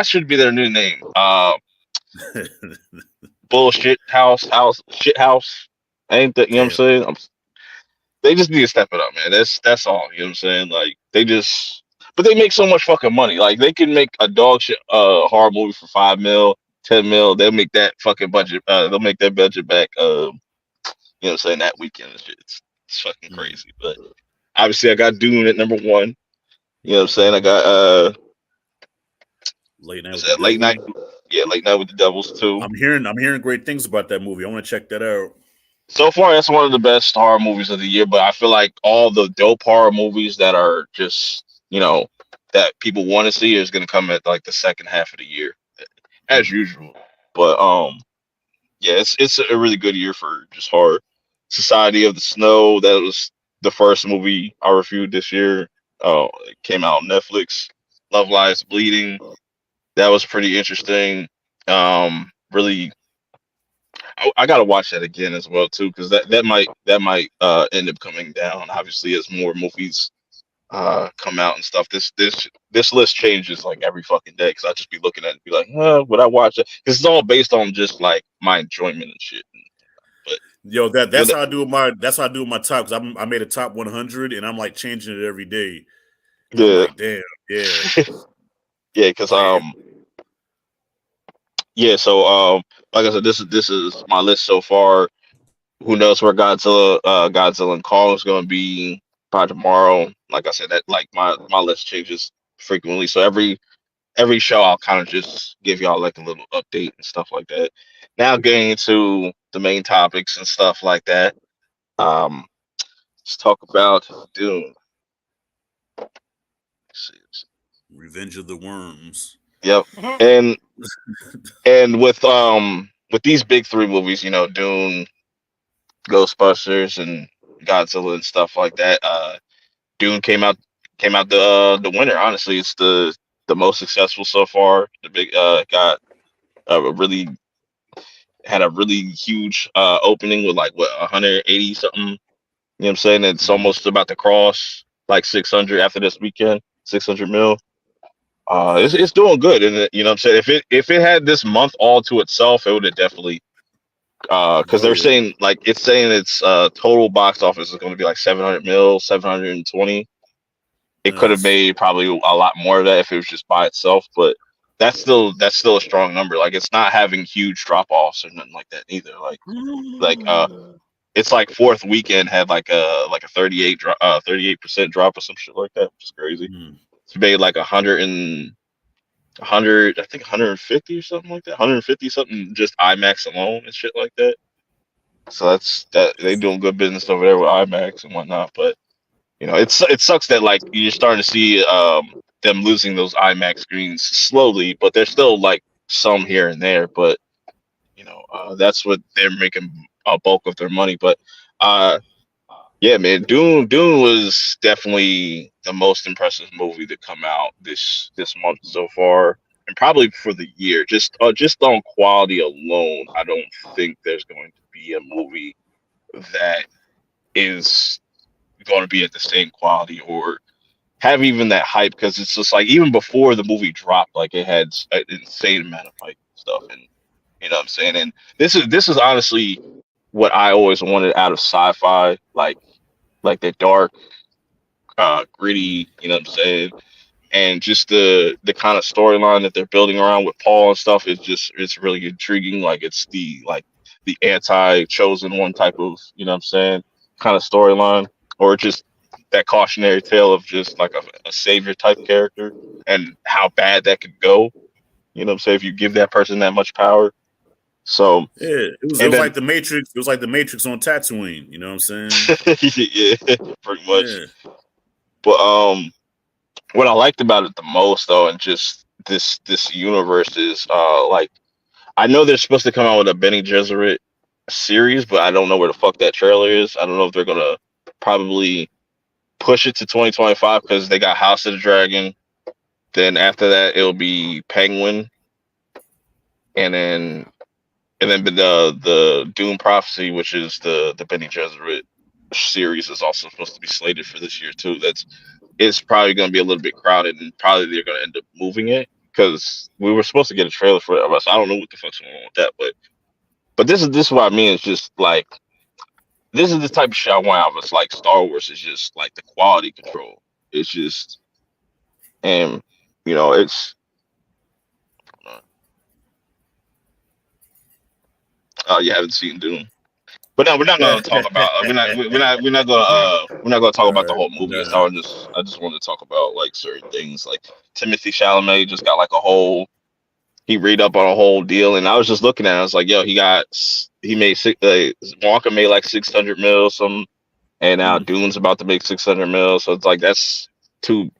should be their new name. Bullshit house shit house. Ain't that, you know what I'm Damn. saying? They just need to step it up, man. That's all. You know what I'm saying? Like but they make so much fucking money. Like they can make a dog shit horror movie for 5 mil, 10 mil. They'll make that fucking budget. They'll make that budget back. You know what I'm saying, that weekend and shit. It's fucking crazy. But obviously, I got Dune at number one. You know what I'm saying? I got Late Night what's with the that? Late Devil. night. Yeah, Late Night with the Devils too. I'm hearing great things about that movie. I want to check that out. So far, that's one of the best horror movies of the year. But I feel like all the dope horror movies that are just, that people want to see is going to come at like the second half of the year, as usual. But yeah, it's a really good year for just horror. Society of the Snow, that was the first movie I reviewed this year. It came out on Netflix. Love Lies Bleeding, that was pretty interesting. Really, I gotta watch that again as well too, because that might end up coming down. Obviously, as more movies come out and stuff. This list changes like every fucking day, because I just be looking at it and be like, would I watch it? Because it's all based on just like my enjoyment and shit. But Yo, with that's how I do my top. 'Cause I made a top 100 and I'm like changing it every day. And I'm yeah, like, damn, yeah. yeah, because Like yeah. So like I said, this is my list so far. Who knows where Godzilla and Kong is going to be by tomorrow? Like I said, that like my list changes frequently. So every show I'll kind of just give y'all like a little update and stuff like that. Now getting into the main topics and stuff like that. Um, let's talk about Dune. Let's see. Revenge of the Worms. Yep, and with these big three movies, Dune, Ghostbusters, and Godzilla and stuff like that. Dune came out the winner. Honestly, it's the most successful so far. The big got a really had a really huge opening with like what 180 something. You know what I'm saying? It's almost about to cross like 600 after this weekend. 600 mil. It's doing good, and you know what I'm saying. If it had this month all to itself, it would have definitely because Oh they're yeah. saying like it's saying its total box office is going to be like 700 mil, 720. It could have Nice. made probably a lot more of that if it was just by itself, but that's still a strong number. Like it's not having huge drop offs or nothing like that either. Like it's like fourth weekend had like a 38% drop or some shit like that, which is crazy. Hmm. It's made like 100, I think 150 or something like that. 150 something just IMAX alone and shit like that. So that they doing good business over there with IMAX and whatnot. But it sucks that like you're starting to see them losing those IMAX screens slowly, but there's still like some here and there. But that's what they're making a bulk of their money. But uh, yeah, man, Dune was definitely the most impressive movie to come out this month so far, and probably for the year. Just on quality alone, I don't think there's going to be a movie that is going to be at the same quality or have even that hype, because it's just like even before the movie dropped, like it had an insane amount of hype and stuff, and you know what I'm saying. And this is honestly what I always wanted out of sci-fi, like the dark, gritty, you know what I'm saying, and just the kind of storyline that they're building around with Paul and stuff is just it's really intriguing. Like it's the anti chosen one type of, you know what I'm saying, kind of storyline, or just that cautionary tale of just like a savior type character and how bad that could go. You know what I'm saying? If you give that person that much power. So Yeah, it and was then like the Matrix. It was like the Matrix on Tatooine. You know what I'm saying? yeah, pretty much. Yeah. But what I liked about it the most though, and just this universe is like I know they're supposed to come out with a Benny Gesserit series, but I don't know where the fuck that trailer is. I don't know if they're gonna probably push it to 2025 because they got House of the Dragon. Then after that, it'll be Penguin, and then the Dune Prophecy, which is the Benny Gesserit series, is also supposed to be slated for this year too. It's probably going to be a little bit crowded, and probably they're going to end up moving it because we were supposed to get a trailer for it. So I don't know what the fuck's going on with that, but this is what I mean. It's just like this is the type of shit I want out of us. Like Star Wars is just like the quality control. It's just and it's you haven't seen Dune. But no, we're not going to talk about. We're not going to talk All about the right. whole movie. Nah. I just wanted to talk about like certain things. Like Timothy Chalamet just got like he read up on a whole deal, and I was just looking at it. I was like, yo, he made Wonka made like 600 mil, and now Dune's about to make 600 mil. So it's like that's two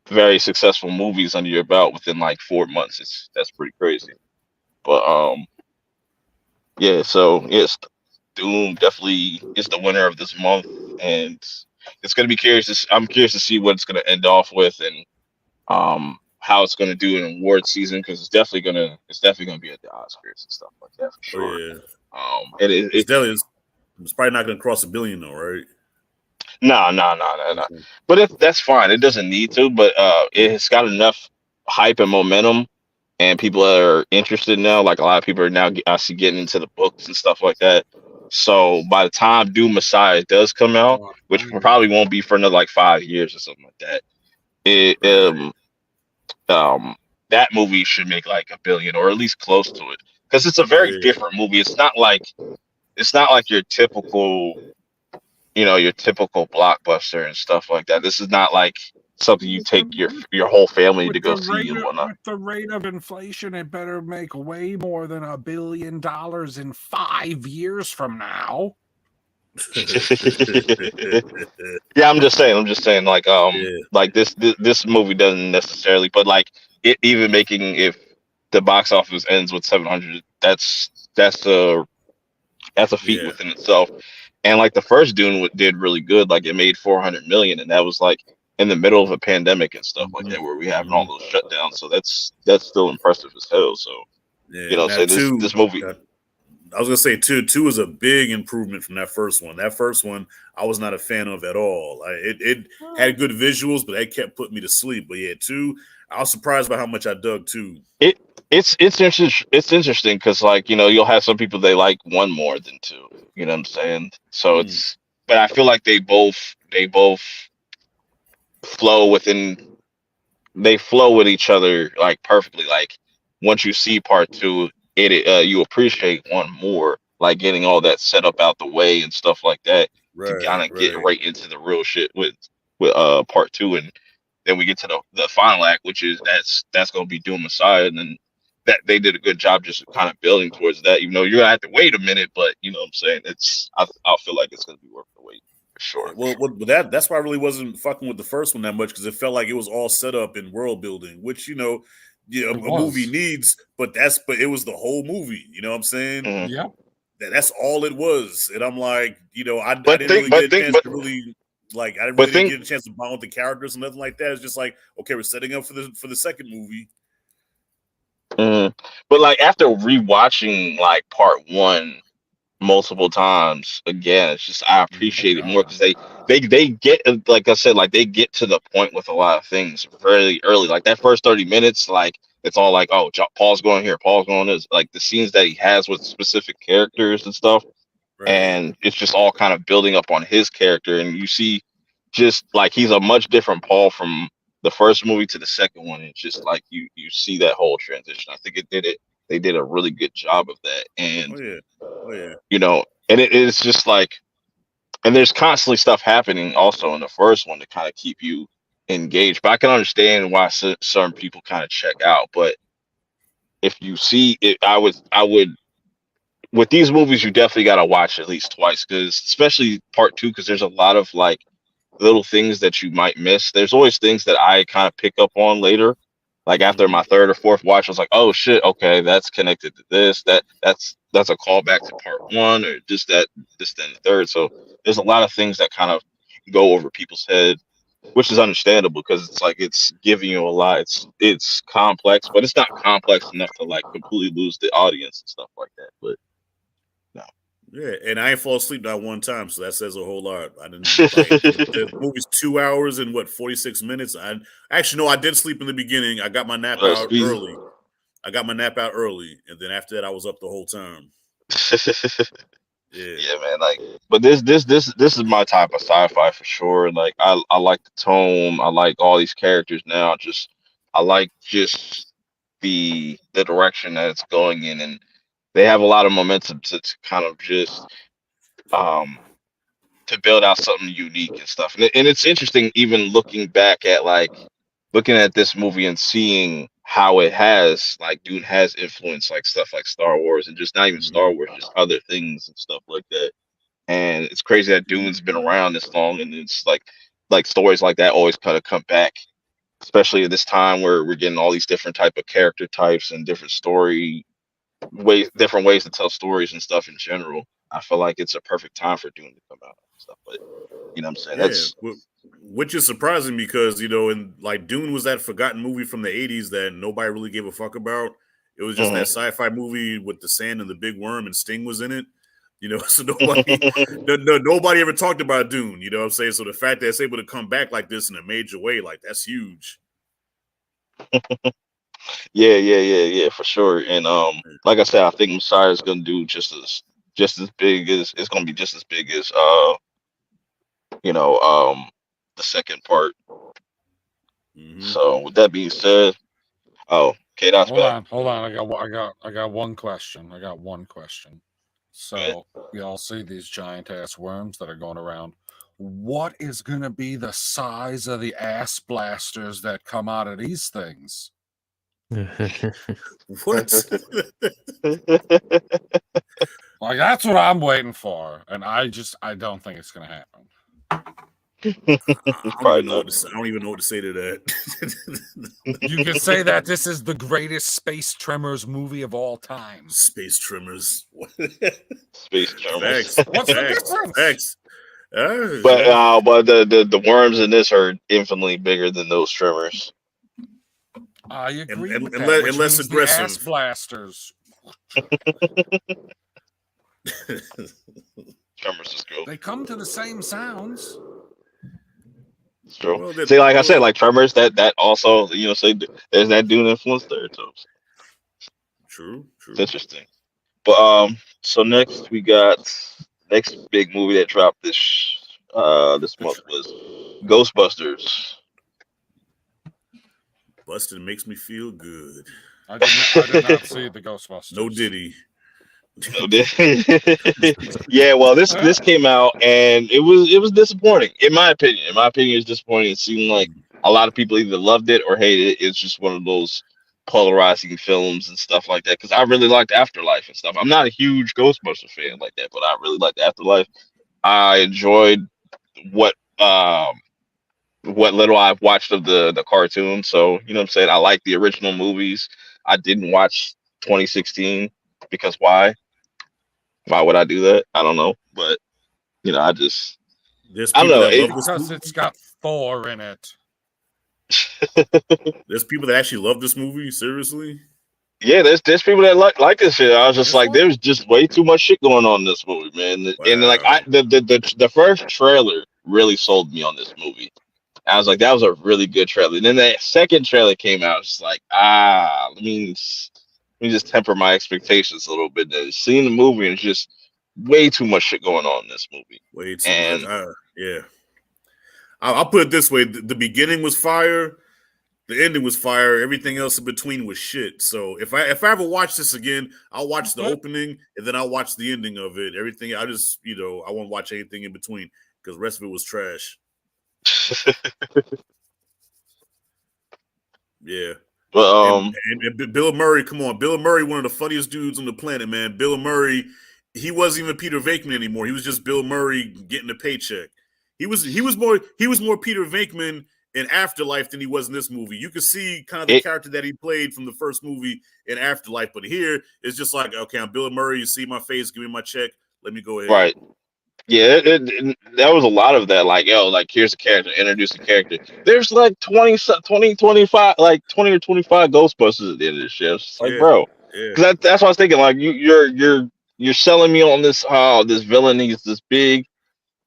very successful movies under your belt within like 4 months. That's pretty crazy. But yeah. So yes, Doom definitely is the winner of this month, and it's gonna be curious. I'm curious to see what it's gonna end off with, and how it's gonna do in award season because it's definitely gonna be at the Oscars and stuff like that for Oh sure. yeah. And It's probably not going to cross $1 billion though, right? no. But that's fine. It doesn't need to, but it's got enough hype and momentum, and people are interested now. Like a lot of people are now actually getting into the books and stuff like that. So by the time Doom Messiah does come out, which probably won't be for another like 5 years or something like that, it Right. that movie should make like $1 billion or at least close to it because it's a very Yeah. different movie. It's not like your typical blockbuster and stuff like that. This is not like something you take your whole family to go see and whatnot. With the rate of inflation, it better make way more than $1 billion in 5 years from now. Yeah, I'm just saying like Yeah. like this movie doesn't necessarily, but like it even making if the box office ends with 700, that's a feat Yeah. within itself. And like the first Dune did really good, like it made 400 million, and that was like in the middle of a pandemic and stuff like that, where we having all those shutdowns. So that's still impressive as hell. So Yeah. Now say two. this movie. I was gonna say two is a big improvement from that first one. That first one I was not a fan of at all. It had good visuals, but that kept putting me to sleep. But yeah, two, I was surprised by how much I dug two. It's interesting because like you'll have some people they like one more than two. You know what I'm saying? So but I feel like they both flow within they flow with each other like perfectly. Like once you see part two, you appreciate one more, like getting all that set up out the way and stuff like that to kind of get right into the real shit with part two, and then we get to the final act, which is that's gonna be Doom Messiah, and then that they did a good job just kind of building towards that. Even though you're gonna have to wait a minute, but you know what I'm saying, I'll feel like it's gonna be worth the wait. Sure. Well, that's why I really wasn't fucking with the first one that much because it felt like it was all set up in world building, which a movie needs. But it was the whole movie. You know what I'm saying? Mm-hmm. Yeah. That's all it was, and I'm like, I didn't really get a chance to really like. I really didn't get a chance to bond with the characters and nothing like that. It's just like, okay, we're setting up for the second movie. But like after rewatching like part one multiple times again, it's just I appreciate it more because they get, like I said, like they get to the point with a lot of things very early. Like that first 30 minutes, like it's all like, oh, Paul's going here, Paul's going this, like the scenes that he has with specific characters and stuff. Right. And it's just all kind of building up on his character, and you see just like he's a much different Paul from the first movie to the second one. It's just like you see that whole transition. I think they did a really good job of that. And oh yeah. And it's just like, and there's constantly stuff happening also in the first one to kind of keep you engaged. But I can understand why certain people kind of check out. But if you see it, I would with these movies, you definitely got to watch at least twice, because especially part two, because there's a lot of like little things that you might miss. There's always things that I kind of pick up on later. Like after my third or fourth watch, I was like, "Oh shit, okay, that's connected to this. That's a callback to part one, or just that, this, then the third." So there's a lot of things that kind of go over people's head, which is understandable because it's like it's giving you a lot. It's complex, but it's not complex enough to like completely lose the audience and stuff like that. But no. Yeah, and I ain't fall asleep not one time, so that says a whole lot. I didn't like the movie's 2 hours and what 46 minutes. I actually no, I did sleep in the beginning. I got my nap out Speed. early. And then after that, I was up the whole time. Yeah, Yeah, man. Like, but this is my type of sci-fi for sure. Like, I like the tone. I like all these characters now. I like just the direction that it's going in, and they have a lot of momentum to kind of just um to build out something unique and stuff. And it's interesting, even looking back at like looking at this movie and seeing how it has like Dune has influenced like stuff like Star Wars, and just not even Star Wars, just other things and stuff like that. And it's crazy that Dune's been around this long, and it's like stories like that always kind of come back, especially at this time where we're getting all these different type of character types and different story ways, different ways to tell stories and stuff in general. I feel like it's a perfect time for Dune to come out and stuff. But you know what I'm saying? yeah. Which is surprising because in like Dune was that forgotten movie from the '80s that nobody really gave a fuck about. It was just that sci-fi movie with the sand and the big worm, and Sting was in it. So nobody ever talked about Dune. You know what I'm saying? So the fact that it's able to come back like this in a major way, like that's huge. Yeah, for sure. And like I said, I think Messiah is gonna do just as big as it's gonna be just as big as you know, the second part. So with that being said, oh, K-Dot's back. Hold on. I got one question. So y'all see these giant ass worms that are going around. What is gonna be the size of the ass blasters that come out of these things? What? Like that's what I'm waiting for, and I don't think it's gonna happen. I don't even know what to say to that. You can say that this is the greatest Space Tremors movie of all time. Space Tremors. Space Tremors. What's the difference? Facts. But the worms in this are infinitely bigger than those tremors. I agree with and that. less aggressive. The ass blasters. Tremors is cool. They come to the same sounds. It's true. Well, see, like I said, like Tremors, that also, say there's that Dune influence there too. True. It's interesting. But so next big movie that dropped this month was Ghostbusters. Busted makes me feel good. I did not see the Ghostbusters. No Diddy. Yeah, well, this came out and it was disappointing. In my opinion, it's disappointing. It seemed like a lot of people either loved it or hated it. It's just one of those polarizing films and stuff like that. Because I really liked Afterlife and stuff. I'm not a huge Ghostbuster fan like that, but I really liked Afterlife. I enjoyed what little I've watched of the cartoon. So you know what I'm saying. I like the original movies. I didn't watch 2016 because why? Why would I do that? I don't know, but I just there's I don't know. Because it's got Thor in it. There's people that actually love this movie. Seriously? Yeah, there's people that like this shit. I was just like, there's just way too much shit going on in this movie, man. Wow. And like the first trailer really sold me on this movie. I was like, that was a really good trailer. And then the second trailer came out. It's like, let me just temper my expectations a little bit. Seeing the movie, and it's just way too much shit going on in this movie. Way too much. Yeah. I'll put it this way: the beginning was fire, the ending was fire. Everything else in between was shit. So if I ever watch this again, I'll watch the opening and then I'll watch the ending of it. Everything I just I won't watch anything in between because the rest of it was trash. Yeah. But And Bill Murray, come on, Bill Murray, one of the funniest dudes on the planet, man. Bill Murray, he wasn't even Peter Venkman anymore. He was just Bill Murray getting a paycheck. He was more Peter Venkman in Afterlife than he was in this movie. You could see kind of the character that he played from the first movie in Afterlife, but here it's just like, okay, I'm Bill Murray. You see my face, give me my check, let me go ahead. right. Yeah, that was a lot of that. Like, yo, like here's a character, introduce a character. There's like 20, 25, like 20 or 25 Ghostbusters at the end of this shit. It's just like, Yeah, bro, yeah, because that's what I was thinking. Like, you're selling me on this. Oh, this villain, he's this big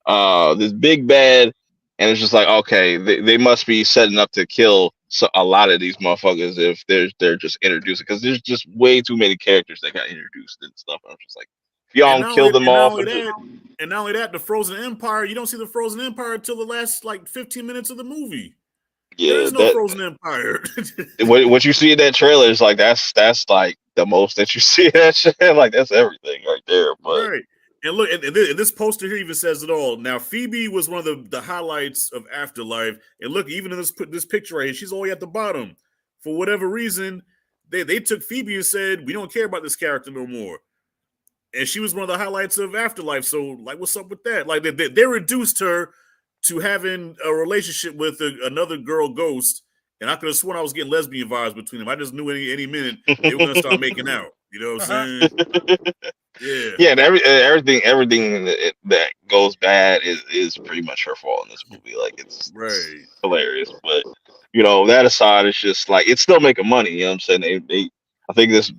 bad, and it's just like, okay, they must be setting up to kill a lot of these motherfuckers if they're just introducing, because there's just way too many characters that got introduced and stuff. I'm just like, if y'all and don't not kill only, them and not off, only that, and not only that, the Frozen Empire. You don't see the Frozen Empire until the last like 15 minutes of the movie. There yeah, is no Frozen Empire. what you see in that trailer is like that's like the most that you see in that shit. Like that's everything right there. But Right. And look, and this poster here even says it all. Now, Phoebe was one of the highlights of Afterlife. And look, even in this picture right here, she's all the way at the bottom. For whatever reason, they took Phoebe and said, we don't care about this character no more. And she was one of the highlights of Afterlife. So, like, what's up with that? Like, they reduced her to having a relationship with another girl ghost. And I could have sworn I was getting lesbian vibes between them. I just knew any minute they were going to start making out. You know what I'm saying? Yeah. Yeah, and everything that goes bad is pretty much her fault in this movie. Like it's hilarious. But that aside, it's just like it's still making money. You know what I'm saying? They I think this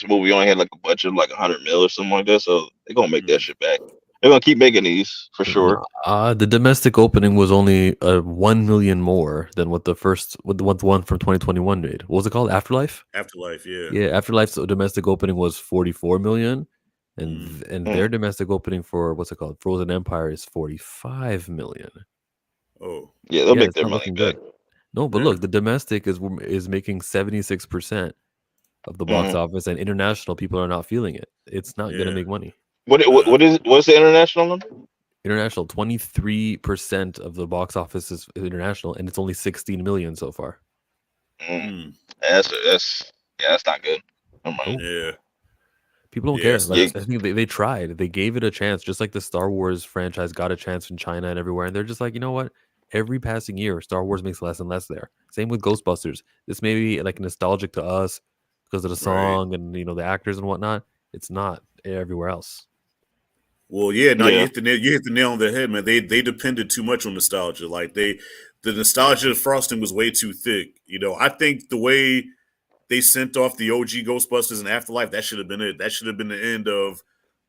movie only had like a budget of like 100 mil or something like that. So they're gonna make that shit back. They're gonna keep making these for sure. The domestic opening was only 1 million more than what the one from 2021 made. What was it called? Afterlife. Afterlife, yeah. Yeah, Afterlife's domestic opening was 44 million, and their domestic opening for what's it called? Frozen Empire is 45 million. Oh, yeah, they'll make their money back. No, but look, the domestic is making 76% of the box office, and international people are not feeling it. It's not gonna make money. What's the international number? International, 23% of the box office is international, and it's only 16 million so far. That's not good. Yeah. People don't care. Like, I think they tried. They gave it a chance, just like the Star Wars franchise got a chance in China and everywhere. And they're just like, you know what? Every passing year, Star Wars makes less and less there. Same with Ghostbusters. This may be like nostalgic to us because of the song and the actors and whatnot. It's not everywhere else. Well, yeah, no, you hit the nail on the head, man. They depended too much on nostalgia. Like the nostalgia frosting was way too thick. I think the way they sent off the OG Ghostbusters in Afterlife, that should have been it. That should have been the end of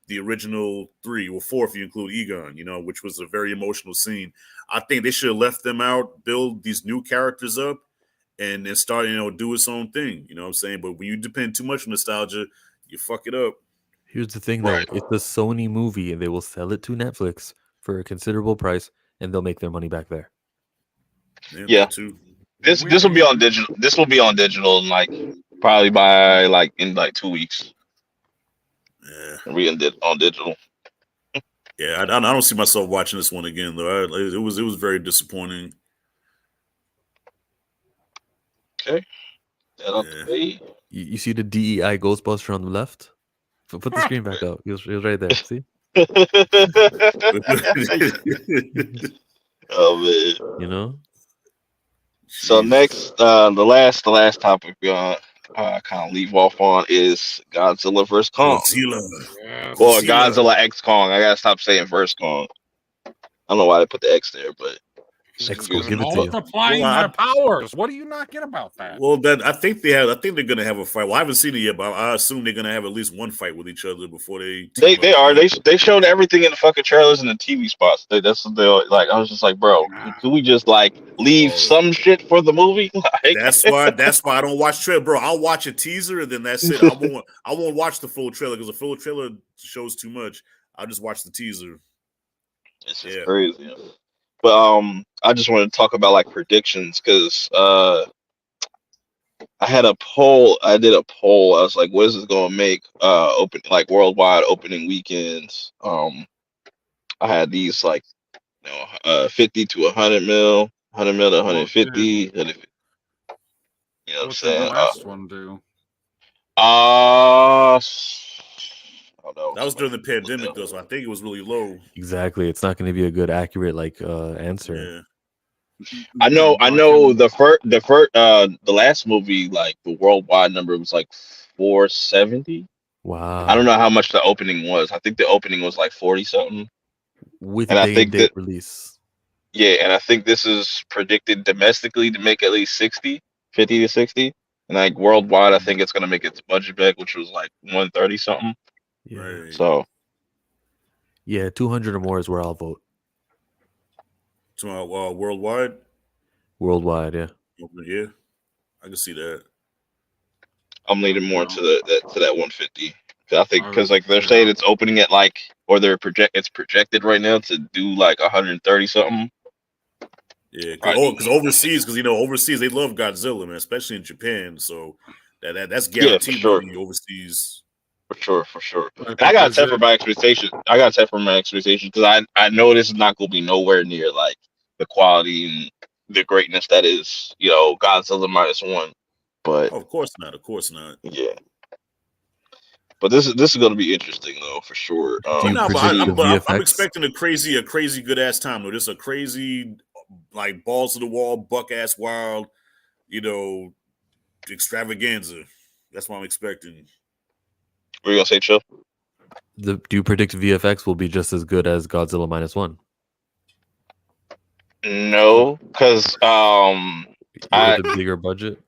the original 3 or 4 if you include Egon, which was a very emotional scene. I think they should have left them out, build these new characters up, and then start, do its own thing. You know what I'm saying? But when you depend too much on nostalgia, you fuck it up. Here's the thing, though. It's a Sony movie, and they will sell it to Netflix for a considerable price, and they'll make their money back there. Yeah. Too. This will be on digital. This will be on digital probably by in 2 weeks. Yeah. We on digital. Yeah, I don't see myself watching this one again though. It was very disappointing. Okay. You see the DEI Ghostbuster on the left? Put the screen back up. He was right there. See? Oh man. So Jeez. next, the last topic we're gonna kind of leave off on is Godzilla vs Kong. Well, Godzilla X Kong. I gotta stop saying vs Kong. I don't know why they put the X there, but X will give it to you. Multiplying their powers. What do you not get about that? Well, I think they're gonna have a fight. Well, I haven't seen it yet, but I assume they're gonna have at least one fight with each other before they. They are. They showed everything in the fucking trailers and the TV spots. That's what they're like. I was just like, bro, can we just leave some shit for the movie? That's why I don't watch trailer, bro. I'll watch a teaser and then that's it. I won't watch the full trailer because the full trailer shows too much. I'll just watch the teaser. It's just crazy. But I just wanted to talk about predictions because I had a poll. I did a poll. I was like, what is this gonna make open worldwide opening weekends? I had these 50 to 100 mil, 100 mil to 150. You know what I'm What did the saying? last one do? I don't know. That was during the pandemic though, so I think it was really low. Exactly. It's not going to be a good, accurate answer. Yeah. I know Watching- the last movie, like the worldwide number was like 470. Wow. I don't know how much the opening was. I think the opening was like 40 something. With And I day and think date that release. yeah, and I think this is predicted domestically to make at least 60, 50 to 60. And like worldwide, I think it's gonna make its budget back, which was like 130 something. Yeah. Right. So Yeah, 200 or more is where I'll vote. To worldwide. Worldwide, yeah. Yeah, I can see that. I'm leaning more to that 150. I think I because would- like they're yeah. saying it's opening at like, or it's projected right now to do like 130 something. Yeah, Right. because overseas, overseas they love Godzilla, man, especially in Japan. So that's Yeah, for guaranteed sure. money overseas. For sure. Right, And I got because to temper my expectations. Because I know this is not going to be nowhere near like the quality and the greatness that is, Godzilla -1. But Oh, of course not. Of course not. yeah, but this is going to be interesting though for sure. Do you No, predict the I'm VFX? expecting a crazy good ass time though. Just a crazy, like balls to the wall, buck ass wild, extravaganza. That's what I'm expecting. What are you gonna say, Chill? Do you predict VFX will be just as good as Godzilla -1? No, because With a bigger budget?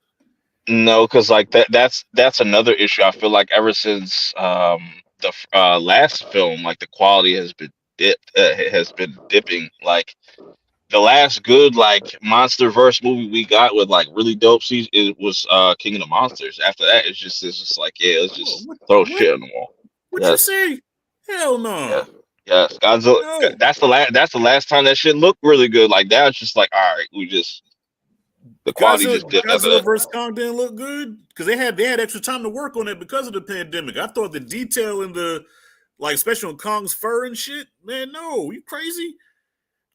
no, because like that's another issue. I feel like ever since the last film, like the quality has been dipping. Like the last good like monster verse movie we got with like really dope scenes, it was King of the Monsters. After that, it's just like yeah, let's just throw shit on the wall. What Yes. you say? Hell no. Yes, Godzilla. No. That's the last time that shit looked really good. Like now, it's just like all right, the quality just dipped after Godzilla that. vs Kong didn't look good because they had extra time to work on it because of the pandemic. I thought the detail in the especially on Kong's fur and shit, man. No, you crazy?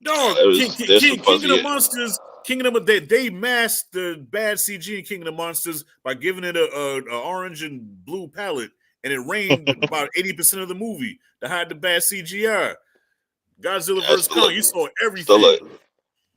Dog, King of the Monsters. They masked the bad CG in King of the Monsters by giving it a orange and blue palette, and it rained about 80% of the movie to hide the bad CGI. Godzilla vs Kong, you saw everything.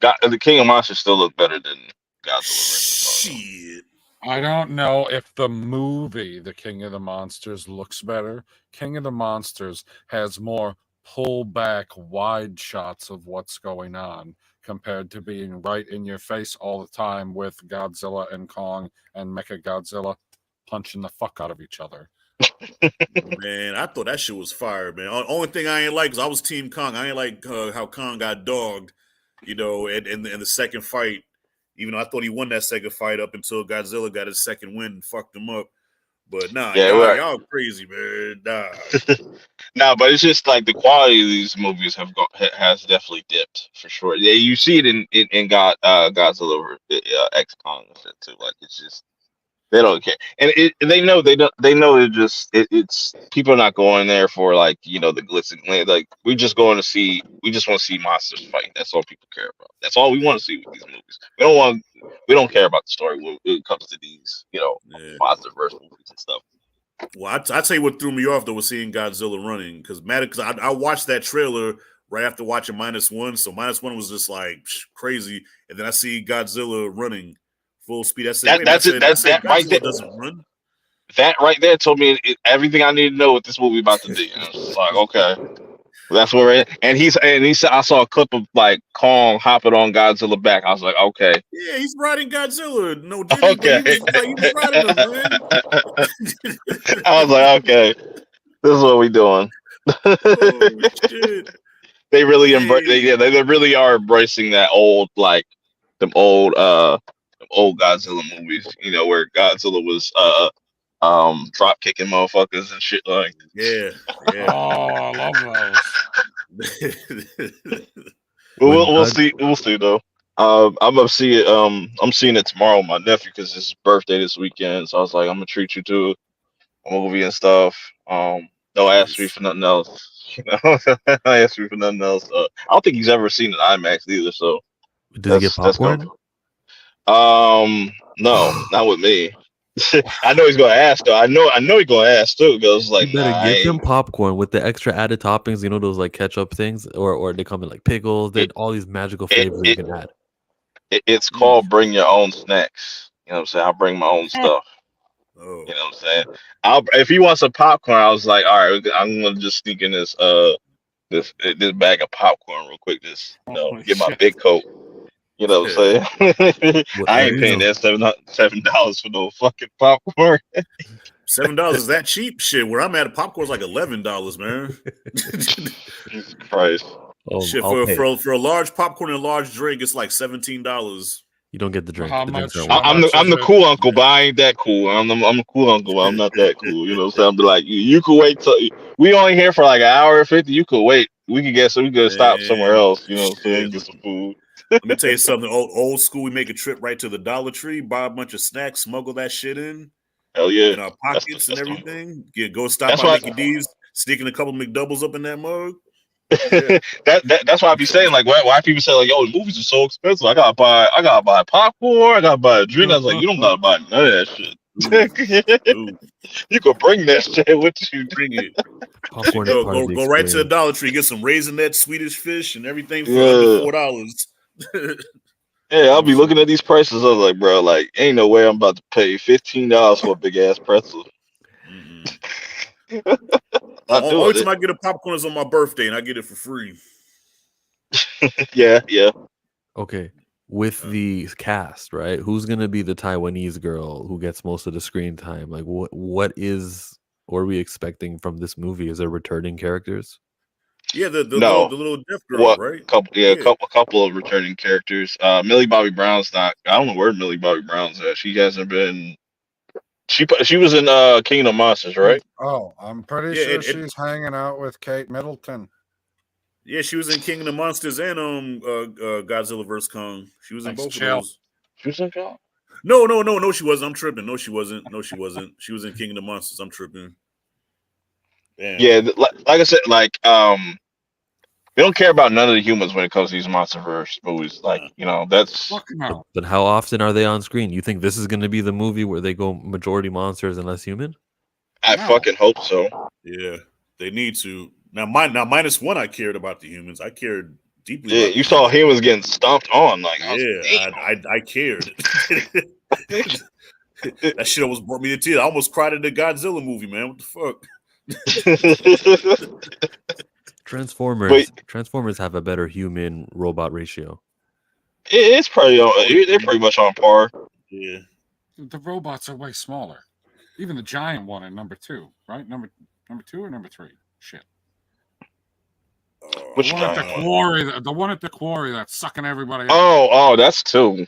The King of Monsters still look better than Godzilla vs Kong. Shit. I don't know if the movie The King of the Monsters looks better. King of the Monsters has more pull back wide shots of what's going on compared to being right in your face all the time with Godzilla and Kong and Mechagodzilla punching the fuck out of each other. Man, I thought that shit was fire, man. Only thing I ain't like is I was Team Kong. I ain't like how Kong got dogged, in the second fight. Even though I thought he won that second fight up until Godzilla got his second win and fucked him up. But nah, Yeah, y'all crazy, man. Nah. Nah, but it's just like the quality of these movies has definitely dipped for sure. Yeah, you see it in Godzilla X Kong and shit too. Like it's just they don't care, and they know it's people are not going there for like the glitz and glam. Like we just want to see monsters fight. That's all people care about. That's all we want to see with these movies. We don't care about the story when it comes to these monster verse movies and stuff. Well, I tell you what threw me off though was seeing Godzilla running because I watched that trailer right after watching -1, so -1 was just like crazy, and then I see Godzilla running full speed. That's it. That right there. Doesn't run. That right there told me everything I need to know what this movie about to be. And I was just like, okay, that's where we're at. And he said I saw a clip of like Kong hopping on Godzilla back. I was like, okay, Yeah, he's riding Godzilla. No, okay. he was riding him, man. I was like, okay, this is what we doing. Oh shit! They really they really are embracing that old them old Godzilla movies. Where Godzilla was drop kicking motherfuckers and shit like. Yeah. Oh, I love those. We'll see though. I'm gonna see it. I'm seeing it tomorrow with my nephew because it's his birthday this weekend. So I was like, I'm gonna treat you to a movie and stuff. Don't ask me for nothing else. I asked me for nothing else. I don't think he's ever seen an IMAX either. So Does he get popcorn? No, not with me. I know he's gonna ask though. I know he's gonna ask too. Because like, You nah, better I give him ain't. popcorn with the extra added toppings. You know those like ketchup things, or they come in like pickles. They It, all these magical it, flavors you it, can add. it's Mm. called bring your own snacks. You know what I'm saying? I'll bring my own stuff. Oh, You know what I'm saying? If he wants some popcorn, I was like, all right, I'm gonna just sneak in this bag of popcorn real quick. Just Holy get my shit. big coat. You know what I'm saying? What, I what ain't paying is that $7 for no fucking popcorn. $7 is that cheap? Shit, where I'm at, popcorn's like $11, man. Jesus Christ. Shit, I'll pay. for a large popcorn and a large drink, it's like $17. You don't get the drink. How The drinks much? aren't How worth it. much I'm is the it? cool uncle, but I ain't that cool. I'm a cool uncle, but I'm not that cool. You know what I'm saying? I'll be like, you could wait till we only here for like an hour and 50. You could wait. We could stop somewhere Man, else. You know what I'm saying? shit. Get some food. Let me tell you something. Old school, we make a trip right to the Dollar Tree, buy a bunch of snacks, smuggle that shit Hell yeah. in our pockets and everything. Go stop That's by why Mickey D's, sneaking a couple McDoubles up in that mug. Yeah. that's why I be saying like why people say like yo the movies are so expensive. I gotta buy popcorn. I gotta buy a drink. I was like you don't gotta buy none of that Ooh, shit. ooh, You could bring that shit with you. bring it. Popcorn is Go part of go the go right to the experience. Dollar Tree, get some raisinette Swedish fish and everything for under Yeah. $4. Yeah, I'll be looking at these prices. I was like, bro, like, ain't no way I'm about to pay $15 for a big ass pretzel. Mm-mm. Not Only doing time it. I get a popcorn is on my birthday, and I get it for free. Yeah, yeah. Okay. With the cast, right? Who's gonna be the Taiwanese girl who gets most of the screen time? Like, what are we expecting from this movie? Is there returning characters? Yeah, the No. little deaf girl, What? right? A couple of returning characters. Millie Bobby Brown's not. I don't know where Millie Bobby Brown's at. She hasn't been. She was in Kingdom Monsters, right? Oh, I'm pretty Yeah, sure she's hanging out with Kate Middleton. yeah, she was in King of the Monsters and Godzilla vs Kong. She was in Thanks, both of chill. those. She was in Kong? No, she wasn't. I'm tripping. No, she wasn't. She was in King of the Monsters. I'm tripping. Damn. Yeah, like I said, like we don't care about none of the humans when it comes to these MonsterVerse movies. Like that's Fuck no. But how often are they on screen? You think this is gonna be the movie where they go majority monsters and less human? I No. fucking hope so. Yeah, they need to. Now, -1, I cared about the humans. I cared deeply Yeah, about you the saw humans. he was getting stomped on. Like, I was Yeah, I cared. That shit almost brought me to tears. I almost cried at the Godzilla movie, man. What the fuck? Transformers have a better human robot ratio. it's probably they're pretty much on par. Yeah. The robots are way smaller. Even the giant one in number 2, right? Number 2 or number 3? Shit. Which The one at the giant one? quarry. The one at the quarry that's sucking everybody up. Oh, that's 2.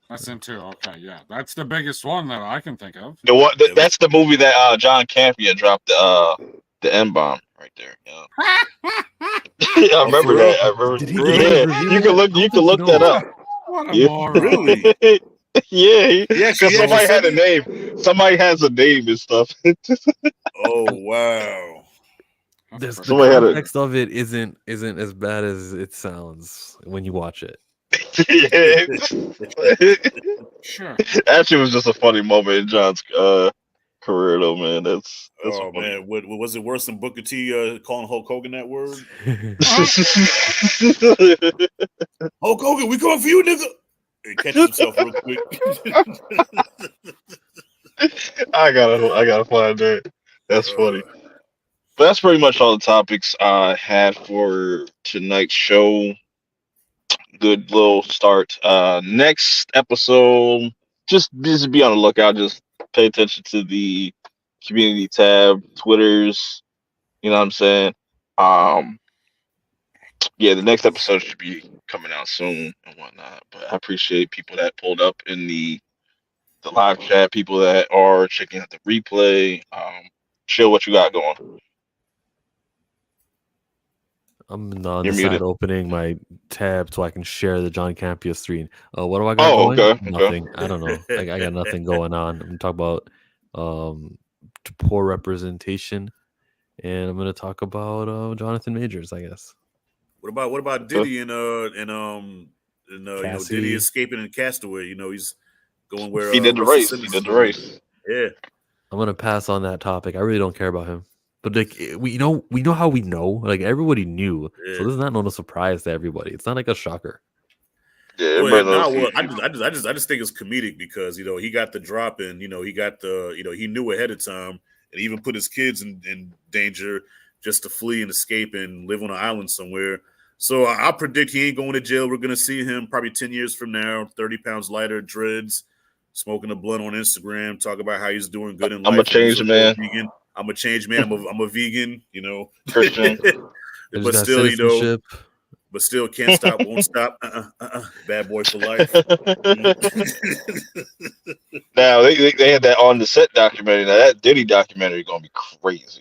That's in 2. Okay, yeah, that's the biggest one that I can think of. The one that's the movie that John Campia dropped the M bomb right there. Yeah. I remember for that. real? I remember. Did he Yeah, review you that? can look that up. What a Yeah. moron! Really? Yeah, Yeah, because somebody had a name. Somebody has a name and stuff. Oh wow. The Somebody had a- context of it isn't as bad as it sounds when you watch it. Sure. That shit was just a funny moment in John's career, though, man. That's Oh funny. man, what was it worse than Booker T calling Hulk Hogan that word? Hulk Hogan, we coming for you, nigga. He catches himself real quick. I gotta find that. That's funny. But that's pretty much all the topics I had for tonight's show. Good little start. Next episode, just be on the lookout. Just pay attention to the community tab, Twitters. You know what I'm saying? Yeah, the next episode should be coming out soon and whatnot. But I appreciate people that pulled up in the live chat, people that are checking out the replay. Chill, what you got going? I'm on You're the side muted. opening my tab so I can share the John Campia screen. What do I got Oh, going? okay. Nothing. I don't know. I got nothing going on. I'm talking about poor representation, and I'm going to talk about Jonathan Majors, I guess. What about Diddy and And Diddy Cassie. escaping in Castaway. He's going where He did the Russell race. He Simmons did is the going. race. Yeah. I'm gonna pass on that topic. I really don't care about him. But like we know how we know. Like everybody knew. Yeah. So this is not a surprise to everybody. It's not like a shocker. Yeah, Well, everybody knows. I just think it's comedic because he got the drop and he got the he knew ahead of time and even put his kids in danger just to flee and escape and live on an island somewhere. So I predict he ain't going to jail. We're gonna see him probably 10 years from now, 30 pounds lighter, dreads, smoking a blunt on Instagram, talk about how he's doing good in I'm a life. changed man. Vegan. I'm a changed man. I'm a vegan. Christian. I just but got still, citizenship. but still can't stop, won't stop. Bad boy for life. Now they had that on the set documentary. Now that Diddy documentary is gonna be crazy.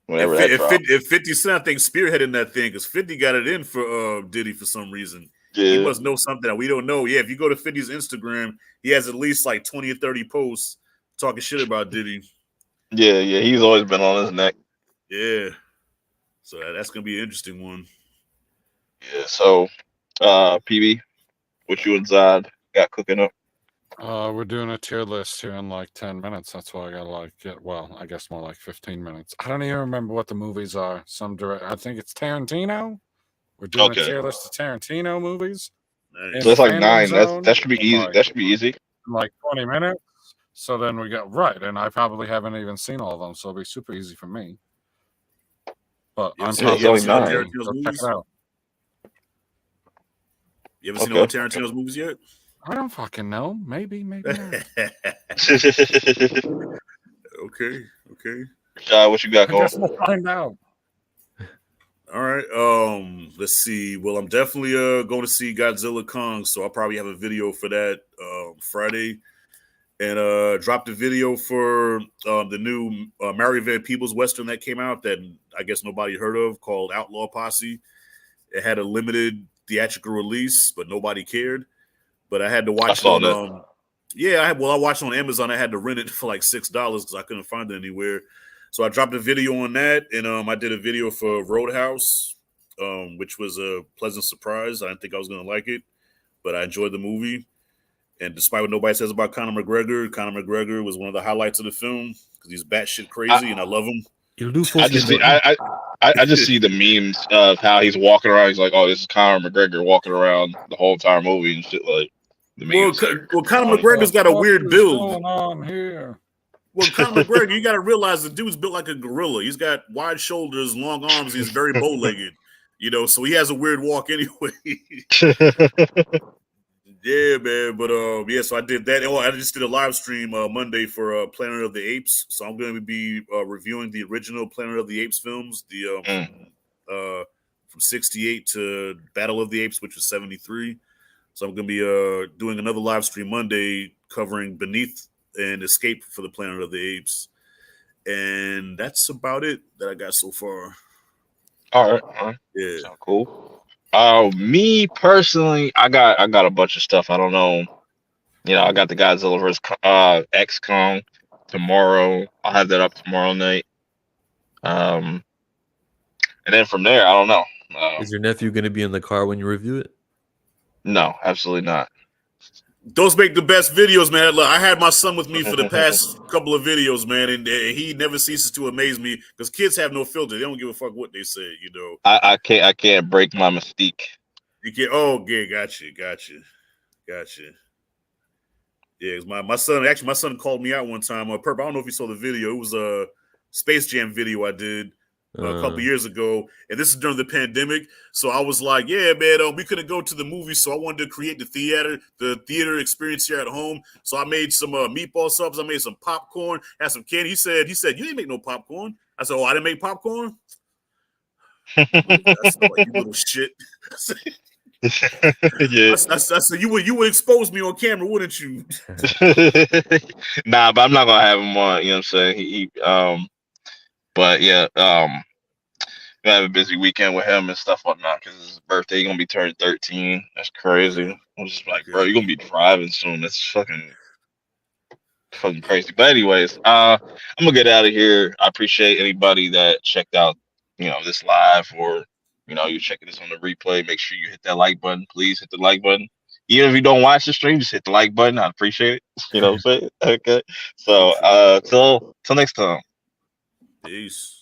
Whenever that drops. If 50 Cent, I think spearheading that thing because 50 got it in for Diddy for some reason. Yeah. He must know something that we don't know. Yeah, if you go to 50's Instagram, he has at least like 20 or 30 posts talking shit about Diddy. Yeah, he's always been on his neck. Yeah. So that's gonna be an interesting one. Yeah, so PB, what you and Zod got cooking up? We're doing a tier list here in like 10 minutes. That's why I gotta I guess more like 15 minutes. I don't even remember what the movies are. I think it's Tarantino. We're doing a tier list of Tarantino movies. Nice. So that's like Fandom 9. Zone That should be easy. like- That should be easy. in like 20 minutes. So then we got right, and I probably haven't even seen all of them, so it'll be super easy for me. But You ever I'm seen all Yeah, he's only probably 9. Tarantino's go check movies? it out. You ever seen all Tarantino's movies yet? I don't fucking know. Maybe not. Okay. What you got I going? guess we'll find out. All right. Let's see. Well, I'm definitely going to see Godzilla Kong, so I'll probably have a video for that Friday. And dropped a video for the new Mary Van Peebles Western that came out that I guess nobody heard of called Outlaw Posse. It had a limited theatrical release, but nobody cared. But I had to watch it on I watched it on Amazon. I had to rent it for like $6 because I couldn't find it anywhere. So I dropped a video on that, and I did a video for Roadhouse, which was a pleasant surprise. I didn't think I was going to like it, but I enjoyed the movie. And despite what nobody says about Conor McGregor was one of the highlights of the film because he's batshit crazy, and I love him. I just see the memes of how he's walking around. He's like, "Oh, this is Conor McGregor walking around the whole entire movie and shit." Like the memes. Well, Conor McGregor's got a weird build. What's going on here? Well, Conor McGregor, you got to realize the dude's built like a gorilla. He's got wide shoulders, long arms. He's very bow-legged, so he has a weird walk anyway. Yeah, man. But so I did that. I just did a live stream Monday for Planet of the Apes. So I'm going to be reviewing the original Planet of the Apes films, from 68 to Battle of the Apes, which was 73. So I'm going to be doing another live stream Monday covering Beneath and Escape for the Planet of the Apes. And that's about it that I got so far. All right. Yeah. Sound cool. Me personally, I got a bunch of stuff. I don't know. I got the Godzilla vs. X Kong tomorrow. I'll have that up tomorrow night. And then from there, I don't know. Is your nephew going to be in the car when you review it? No, absolutely not. Those make the best videos, man. Look, I had my son with me for the past couple of videos, man, and he never ceases to amaze me because kids have no filter. They don't give a fuck what they say, I can't break my mystique. You can't. Oh, yeah, gotcha. Yeah, my son called me out one time. Purp, I don't know if you saw the video. It was a Space Jam video I did a couple years ago, and this is during the pandemic. So I was like, "Yeah, man, we couldn't go to the movie, so I wanted to create the theater experience here at home. So I made some meatball subs. I made some popcorn, had some candy." He said, "You didn't make no popcorn." I said, "Oh, I didn't make popcorn." I said, "Oh, you little shit." Yeah. I said, "You would expose me on camera, wouldn't you?" Nah, but I'm not gonna have him on. You know what I'm saying? But yeah, gonna have a busy weekend with him and stuff whatnot because his birthday. He's gonna be turning 13. That's crazy. I'm just like, bro, you're gonna be driving soon. That's fucking crazy. But anyways, I'm gonna get out of here. I appreciate anybody that checked out, this live or You know, you're checking this on the replay. Make sure you hit that like button. Please hit the like button. Even if you don't watch the stream, just hit the like button. I appreciate it. You know what I'm saying? Okay. So till next time. Peace.